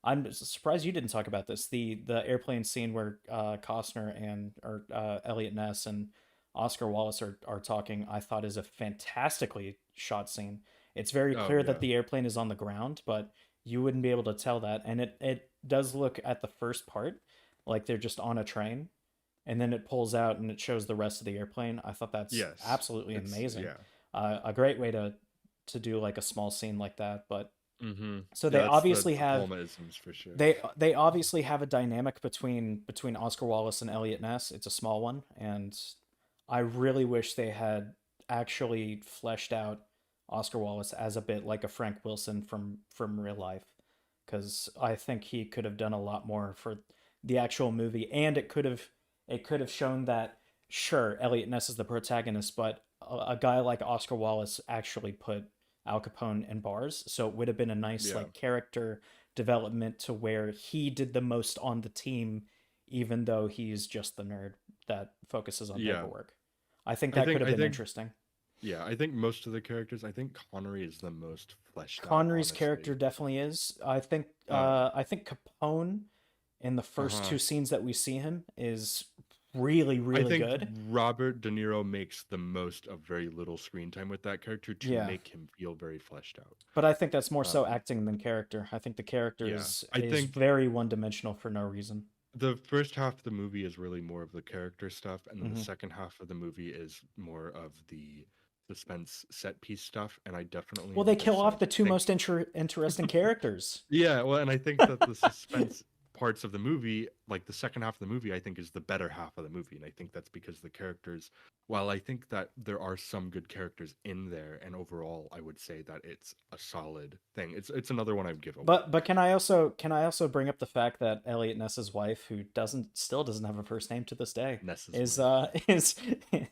I'm surprised you didn't talk about this. The airplane scene where Costner and or Elliot Ness and Oscar Wallace are talking. I thought is a fantastically shot scene. It's very Oh clear that yeah. the airplane is on the ground, but you wouldn't be able to tell that. And it does look at the first part like they're just on a train, and then it pulls out and it shows the rest of the airplane. I thought that's Yes. absolutely It's amazing. yeah. A great way to do like a small scene like that. But Mhm. so Yeah, they that's the obviously De have Palma-isms for sure. they obviously have a dynamic between Oscar Wallace and Elliot Ness. It's a small one, and I really wish they had actually fleshed out Oscar Wallace as a bit like a Frank Wilson from real life, because I think he could have done a lot more for the actual movie, and it could have shown that sure Elliot Ness is the protagonist, but a guy like Oscar Wallace actually put Al Capone in bars, so it would have been a nice Yeah. like character development to where he did the most on the team, even though he's just the nerd that focuses on Yeah. paperwork. I think I that could think have I been think interesting. yeah, I think most of the characters, I think Connery is the most fleshed out, Connery's honestly. character definitely is. Um, I think Capone in the first uh-huh. two scenes that we see him is really I really think good. Robert De Niro makes the most of very little screen time with that character to Yeah, make him feel very fleshed out. but I think that's more so Um, acting than character. I think the character yeah. I is think very one dimensional for no reason. the first half of the movie is really more of the character stuff, and then the Hmm. second half of the movie is more of the suspense set piece stuff. And I definitely, Well, they like I kill off said, the two think most interesting characters. yeah, well, and I think that the suspense parts of the movie, like the second half of the movie, I think is the better half of the movie. And I think that's because the characters, while I think that there are some good characters in there, and overall I would say that it's a solid thing. It's another one I'd give a 1. But can I also bring up the fact that Elliot Ness's wife, who doesn't have a first name to this day, Ness's is wife.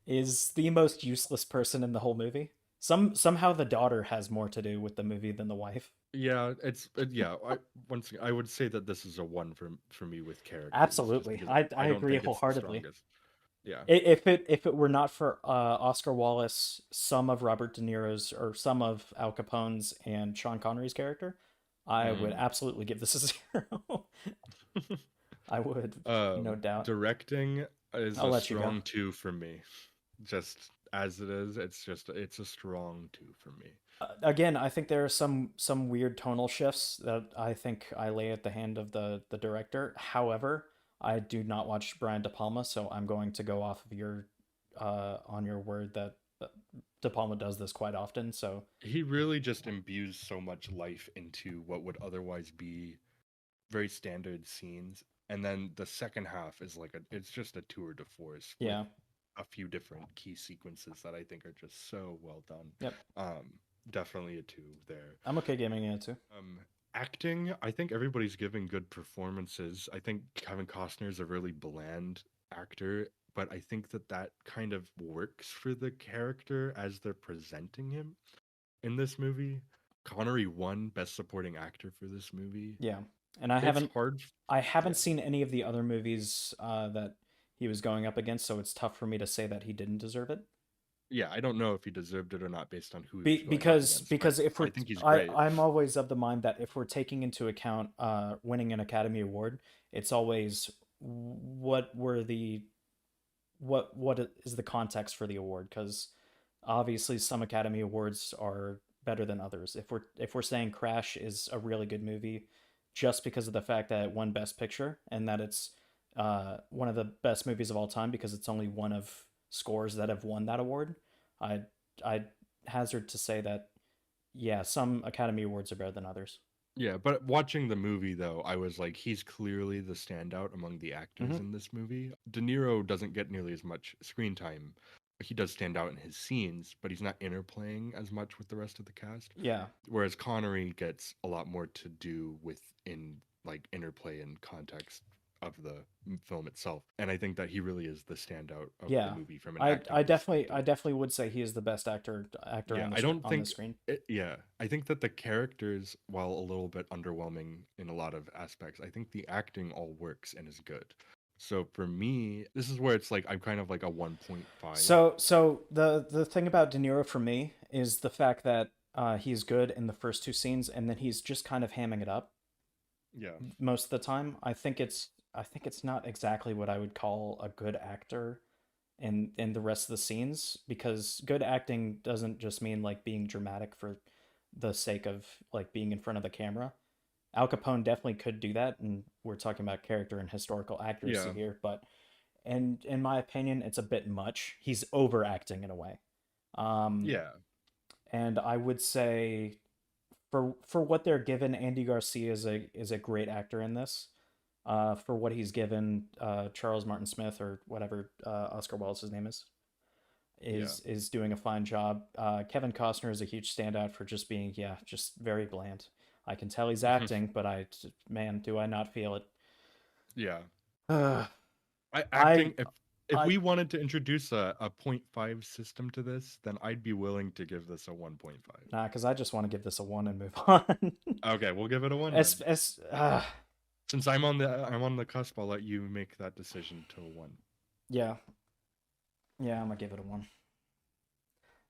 is the most useless person in the whole movie. Somehow the daughter has more to do with the movie than the wife. Yeah, yeah. Once again, I would say that this is a 1 for me with characters, just Absolutely, because I I don't agree think it's the wholeheartedly. strongest. Yeah. If it were not for Oscar Wallace, some of Robert De Niro's or some of Al Capone's and Sean Connery's character, I would Mm. absolutely give this a 0. I would, no doubt. Directing is I'll a let you go. strong two for me. Just as it is, it's a strong two for me. Again, I think there are some weird tonal shifts that I think I lay at the hand of the director. However, I do not watch Brian De Palma, so I'm going to go off of your on your word that De Palma does this quite often. So He really just imbues so much life into what would otherwise be very standard scenes. And then the second half is like it's just a tour de force with yeah, a few different key sequences that I think are just so well done. yep, Um, Definitely a two there. I'm okay gaming it too. Um, Acting, I think everybody's giving good performances. I think Kevin Costner is a really bland actor, but I think that that kind of works for the character as they're presenting him in this movie. Connery won Best Supporting Actor for this movie. Yeah, and I It's haven't hard. I Yeah. haven't seen any of the other movies that he was going up against, so it's tough for me to say that he didn't deserve it. Yeah, I don't know if he deserved it or not based on who he was going up Because against, but if I we're think he's I great. I'm always of the mind that if we're taking into account winning an Academy Award, it's always what were the what is the context for the award, because obviously some Academy Awards are better than others. If we're saying Crash is a really good movie just because of the fact that it won Best Picture and that it's one of the best movies of all time because it's only one of scores that have won that award, I I hazard to say that yeah, some Academy Awards are better than others. Yeah, but watching the movie though, I was like, he's clearly the standout among the actors Hmm. in this movie. De Niro doesn't get nearly as much screen time. He does stand out in his scenes, but he's not interplaying as much with the rest of the cast. Yeah, Whereas Connery gets a lot more to do with in like interplay and context of the film itself. And I think that he really is the standout of the yeah. movie from an I acting I definitely perspective. I definitely would say he is the best actor Yeah, on I don't on the think screen. yeah, I think that the characters, while a little bit underwhelming in a lot of aspects, I think the acting all works and is good. So for me, this is where it's like I'm kind of like a 1.5. So the thing about De Niro for me is the fact that he's good in the first two scenes and then he's just kind of hamming it up Yeah. most of the time. I think it's not exactly what I would call a good actor in the rest of the scenes, because good acting doesn't just mean like being dramatic for the sake of like being in front of the camera. Al Capone definitely could do that, and we're talking about character and historical accuracy Yeah. here, but in my opinion, it's a bit much. He's overacting in a way. Um, Yeah. and I would say for what they're given, Andy Garcia is a great actor in this. For what he's given, Charles Martin Smith or whatever Oscar Wilde's name Yeah. is doing a fine job. Kevin Costner is a huge standout for just being, yeah, just very bland. I can tell he's acting, but man, do I not feel it. Yeah. Uh, I I acting if I we wanted to introduce a point 0.5 system to this, then I'd be willing to give this a 1.5. Nah, because I just want to give this a 1 and move on. Okay, we'll give it a 1 as then. as Since I'm on the cusp, I'll let you make that decision to a 1. yeah, yeah, I'm gonna give it a 1.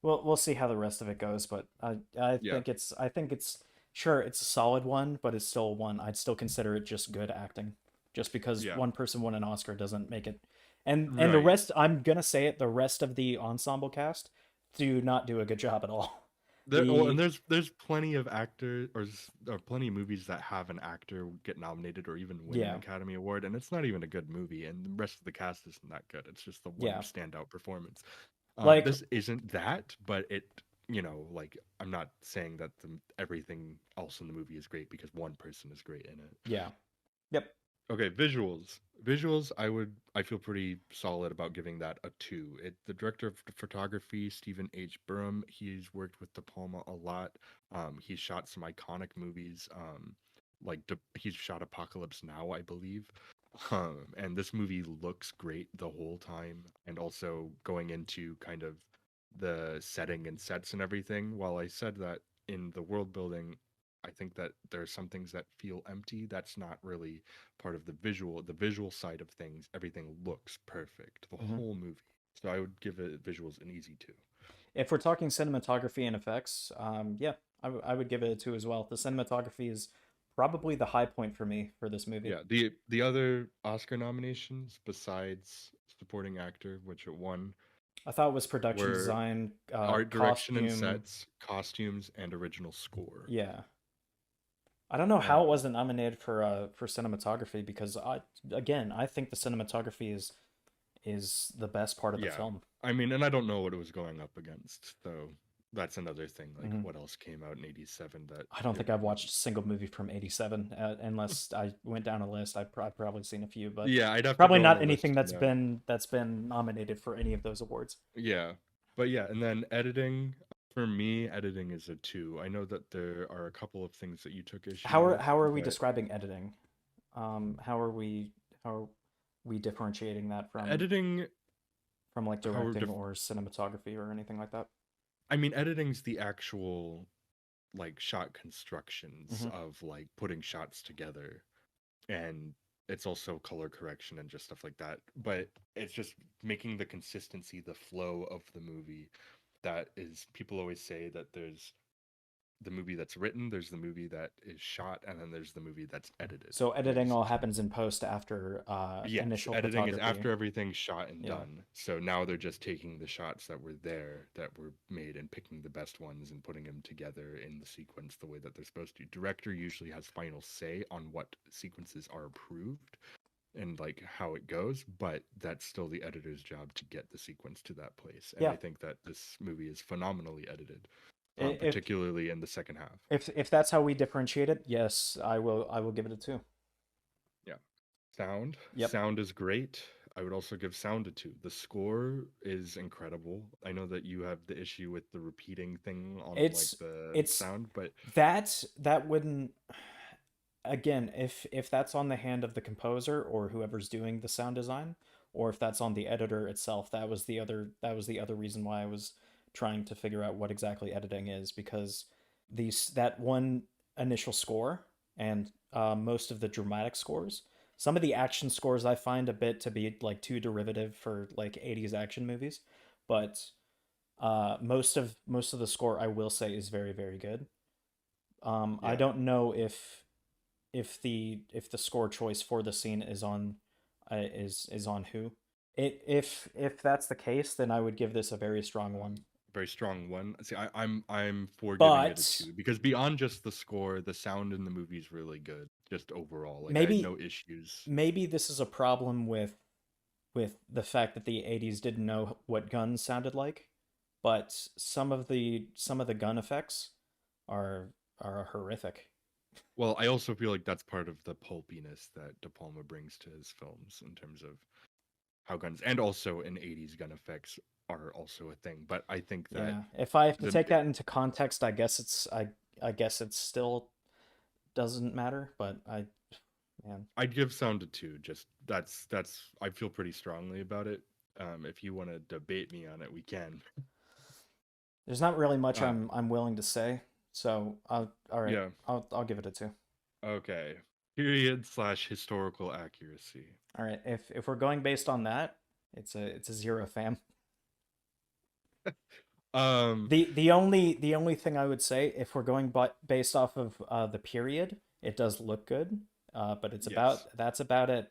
We'll see how the rest of it goes, but I Yeah. think it's sure it's a solid one, but it's still one. I'd still consider it just good acting. Just because Yeah. one person won an Oscar doesn't make it. And the Right. rest, I'm gonna say it, the rest of the ensemble cast do not do a good job at all. And The there's plenty of actors or plenty of movies that have an actor get nominated or even win an yeah, Academy Award, and it's not even a good movie, and the rest of the cast isn't that good. It's just the one yeah. standout performance. Like This isn't that, but it, like I'm not saying that everything else in the movie is great because one person is great in it. yeah. Yep. Okay, visuals. Visuals, I feel pretty solid about giving that a 2. The director of photography, Stephen H. Burham, he's worked with De Palma a lot. He's shot some iconic movies. He's shot Apocalypse Now, I believe. And this movie looks great the whole time, and also going into kind of the setting and sets and everything. While I said that in the world building, I think that there are some things that feel empty. That's not really part of the visual side of things. Everything looks perfect, the Hmm. whole movie. So I would give it visuals an easy two. If we're talking cinematography and effects, yeah, I would give it a two as well. The cinematography is probably the high point for me for this movie. Yeah, the other Oscar nominations besides supporting actor, which it won, I thought it was production were design, art direction and costume. sets, costumes, and original score. Yeah, I don't know how it Um, wasn't nominated for cinematography because I think the cinematography is the best part of the yeah, film. I mean, and I don't know what it was going up against, so that's another thing. Like, Hmm. what else came out in '87 that I don't it think I've wasn't? watched a single movie from '87 unless I went down a list. I've probably seen a few, but Yeah, I'd have to probably go on not a anything list to that's know. been nominated for any of those awards. Yeah, but yeah, and then editing. For me, editing is a two. I know that there are a couple of things that you took issue with, How are we but describing editing? How are we differentiating that editing, from like how we're directing or cinematography or anything like that? I mean, editing's the actual like shot constructions Hmm. of like putting shots together, and it's also color correction and just stuff like that. But it's just making the consistency, the flow of the movie. That is, people always say that there's the movie that's written, there's the movie that is shot, and then there's the movie that's edited. So editing There's all happens in post after Yes, initial editing is photography. after everything's shot and Yeah. done. So now they're just taking the shots that were there, that were made, and picking the best ones and putting them together in the sequence the way that they're supposed to. Director usually has final say on what sequences are approved and like how it goes, but that's still the editor's job to get the sequence to that place. And Yeah. I think that this movie is phenomenally edited, If particularly in the second half. if that's how we differentiate it, yes, I will give it a two. Yeah. Sound. Yep. Sound is great. I would also give sound a two. The score is incredible. I know that you have the issue with the repeating thing on like It's the it's sound, but that wouldn't again if that's on the hand of the composer or whoever's doing the sound design, or if that's on the editor itself. That was the other reason why I was trying to figure out what exactly editing is, because these that one initial score and most of the dramatic scores, some of the action scores I find a bit to be like too derivative for like 80s action movies, but most of the score I will say is very very good. I yeah. don't know if the score choice for the scene is on who. If that's the case, then I would give this a very strong one. Very strong one. See, I'm for giving it a But two because beyond just the score, the sound in the movie is really good. Just overall, like I had maybe no issues. maybe this is a problem with the fact that the '80s didn't know what guns sounded like, but some of the gun effects are are horrific. Well, I also feel like that's part of the pulpiness that De Palma brings to his films in terms of how guns, and also in '80s gun effects are also a thing. But I think that Yeah, if I have to the take that into context, I guess it still doesn't matter, but man, I'd give sound a two. Just that's I feel pretty strongly about it. If you want to debate me on it, we can. there's not really much Uh, I'm willing to say. So all right, yeah. I'll give it a two. Okay. Period slash historical accuracy. All right, if we're going based on that, it's a zero, fam. Um. The only thing I would say, if we're going based off of the period, it does look good, but Yes. that's about it.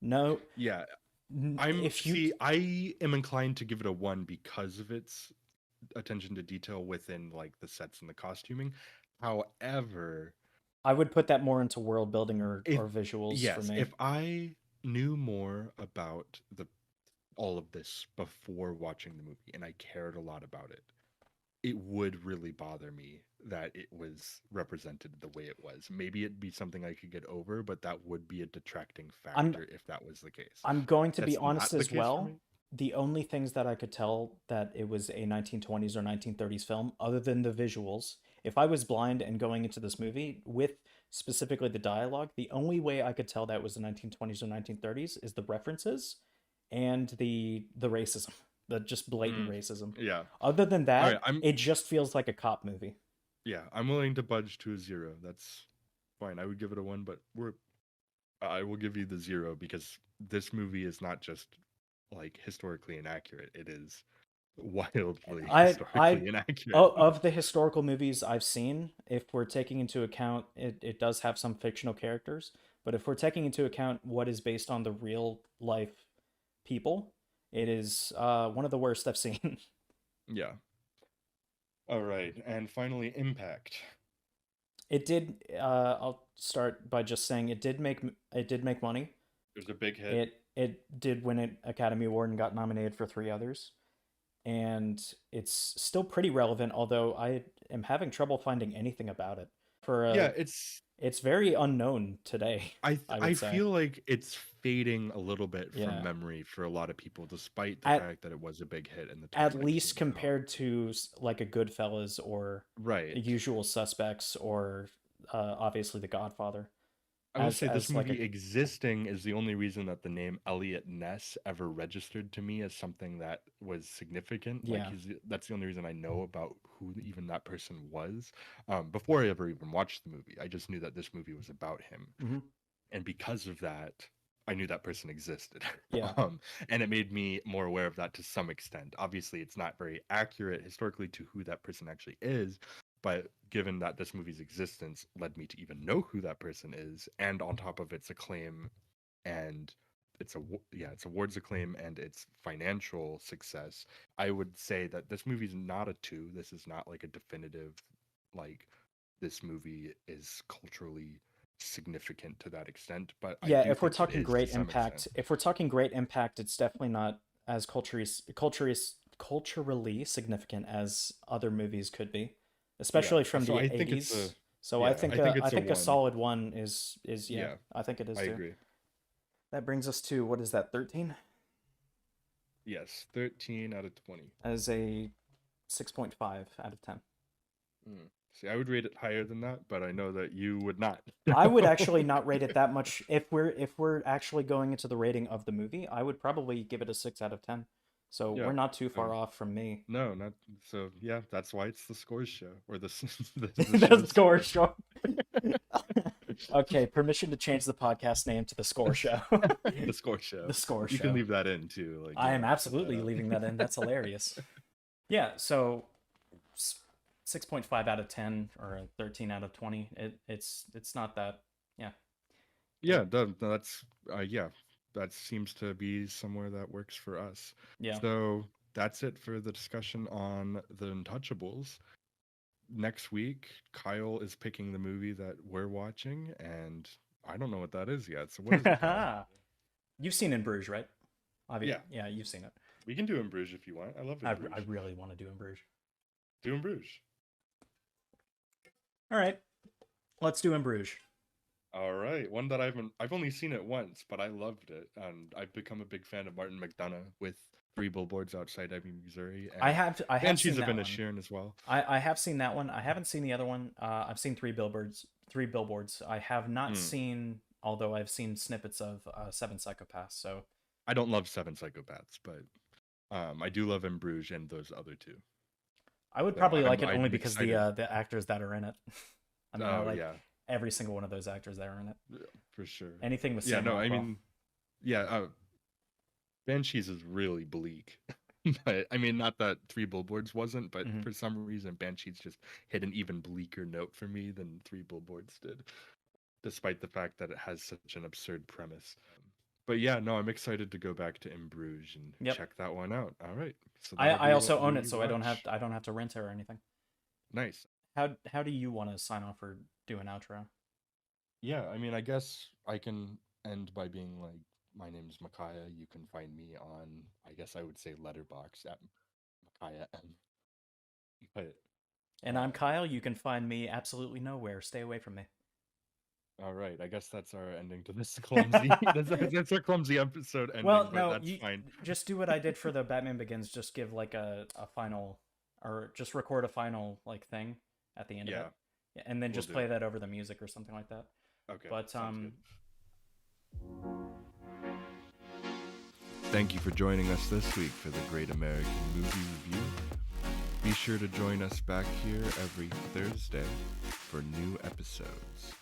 No, Yeah. if you, I am inclined to give it a one because of its attention to detail within like the sets and the costuming. However, I would put that more into world building if or visuals for yes, me. if I knew more about the all of this before watching the movie and I cared a lot about it, it would really bother me that it was represented the way it was. Maybe it'd be something I could get over, but that would be a detracting I'm factor if that was the case. I'm going to be That's honest not the as case for well. me. The only things that I could tell that it was a 1920s or 1930s film, other than the visuals, if I was blind and going into this movie with specifically the dialogue, the only way I could tell that was the 1920s or 1930s is the references and the racism, the just blatant Mm, racism. yeah. Other than All right. that, it just feels like a cop movie. Yeah, I'm willing to budge to a 0. That's fine. I would give it a 1, but I will give you the 0 because this movie is not just like historically inaccurate. It is wildly I historically inaccurate. of the historical movies I've seen, if we're taking into account it does have some fictional characters, but if we're taking into account what is based on the real life people, it is one of the worst I've seen. Yeah. All right. And finally, Impact. It did. I'll start by just saying it did make money. It was a big hit. It did win an Academy Award and got nominated for three others, and it's still pretty relevant. Although I am having trouble finding anything about it. For Yeah, it's very unknown today. I I would say. feel like it's fading a little bit from Yeah. memory for a lot of people, despite the At fact that it was a big hit in the time at that it least came out. compared to like a Goodfellas or Right. Usual Suspects or obviously The Godfather. I will say this As like a movie existing is the only reason that the name Elliot Ness ever registered to me as something that was significant. Like yeah. that's the only reason I know about who even that person was. Before I ever even watched the movie, I just knew that this movie was about him, Hmm. and because of that, I knew that person existed. Yeah. And it made me more aware of that to some extent. Obviously, it's not very accurate historically to who that person actually is, but given that this movie's existence led me to even know who that person is, and on top of its acclaim and its awards acclaim and its financial success, I would say that this movie's not a 2. This is not like a definitive, like, this movie is culturally significant to that extent, but I Yeah, do if we're think it talking is to great some extent. impact, it's definitely not as culturally significant as other movies could be, Yeah. especially from So the I think it's a 80s. So yeah, I think I it's a think a 1. solid one is yeah, Yeah, I think it is I too. agree. That brings us to what is that, 13 Yes, 13 out of 20. as a 6.5 out of 10. Mm. See, I would rate it higher than that, but I know that you would not. I would actually not rate it that much if we're actually going into the rating of the movie. I would probably give it a 6 out of 10. So Yeah. we're not too So far off from me. no, not so. Yeah, that's why it's the scores show or the The show's score score. show. Okay, permission to change the podcast name to the score show. The score show. The score You can show. leave that in too. Like I am cut that absolutely out. leaving that in. That's hilarious. Yeah, so 6.5 out of 10 or a 13 out of 20. It's not that. Yeah. Yeah, that's yeah, that seems to be somewhere that works for us. Yeah. So that's it for the discussion on the Untouchables. Next week, Kyle is picking the movie that we're watching, and I don't know what that is yet. So what is it, Kyle? You've seen In Bruges, right? Yeah, Yeah, you've seen it. we can do In Bruges if you want. I love In I Bruges. really want to do In Bruges. Do In Bruges. All right, let's do In Bruges. All right, one that I've only seen it once, but I loved it, and I've become a big fan of Martin McDonagh with Three Billboards Outside Ebbing, Missouri, and I have Banshees seen of that one. Inisherin as well. I have seen that one. I haven't seen the other one. I've seen Three Billboards. I have not Hmm. seen, although I've seen snippets of Seven Psychopaths. So I don't love Seven Psychopaths, but I do love In Bruges and those other two. I would So probably like it I'm only because excited. the actors that are in it. I mean, I Oh like yeah, every single one of those actors that are in it. for sure. Anything with Yeah, Sam no, I Rockwell. mean, yeah, Banshees is really bleak. But I mean, not that Three Billboards wasn't, but Mhm. for some reason, Banshees just hit an even bleaker note for me than Three Billboards did, despite the fact that it has such an absurd premise. But yeah, no, I'm excited to go back to In Bruges and Yep. check that one out. All right, so that'll I be also what own it, we so watch. I don't have to rent it or anything. Nice. How do you want to sign off or do an outro? Yeah, I mean, I guess I can end by being like, my name's Mikiah. You can find me on, I guess I would say Letterboxd at Mikiah M. But And I'm um, Kyle. You can find me absolutely nowhere. Stay away from me. all right, I guess that's our ending to this clumsy. That's our clumsy episode ending, Well, but no, that's you fine. just do what I did for the Batman Begins. Just give like a final, or just record a final like thing at the end of Yeah, it, and then we'll just do. play that over the music or something like that. Okay, But sounds good. Thank you for joining us this week for the Great American Movie Review. Be Be sure to join us back here every Thursday for new episodes.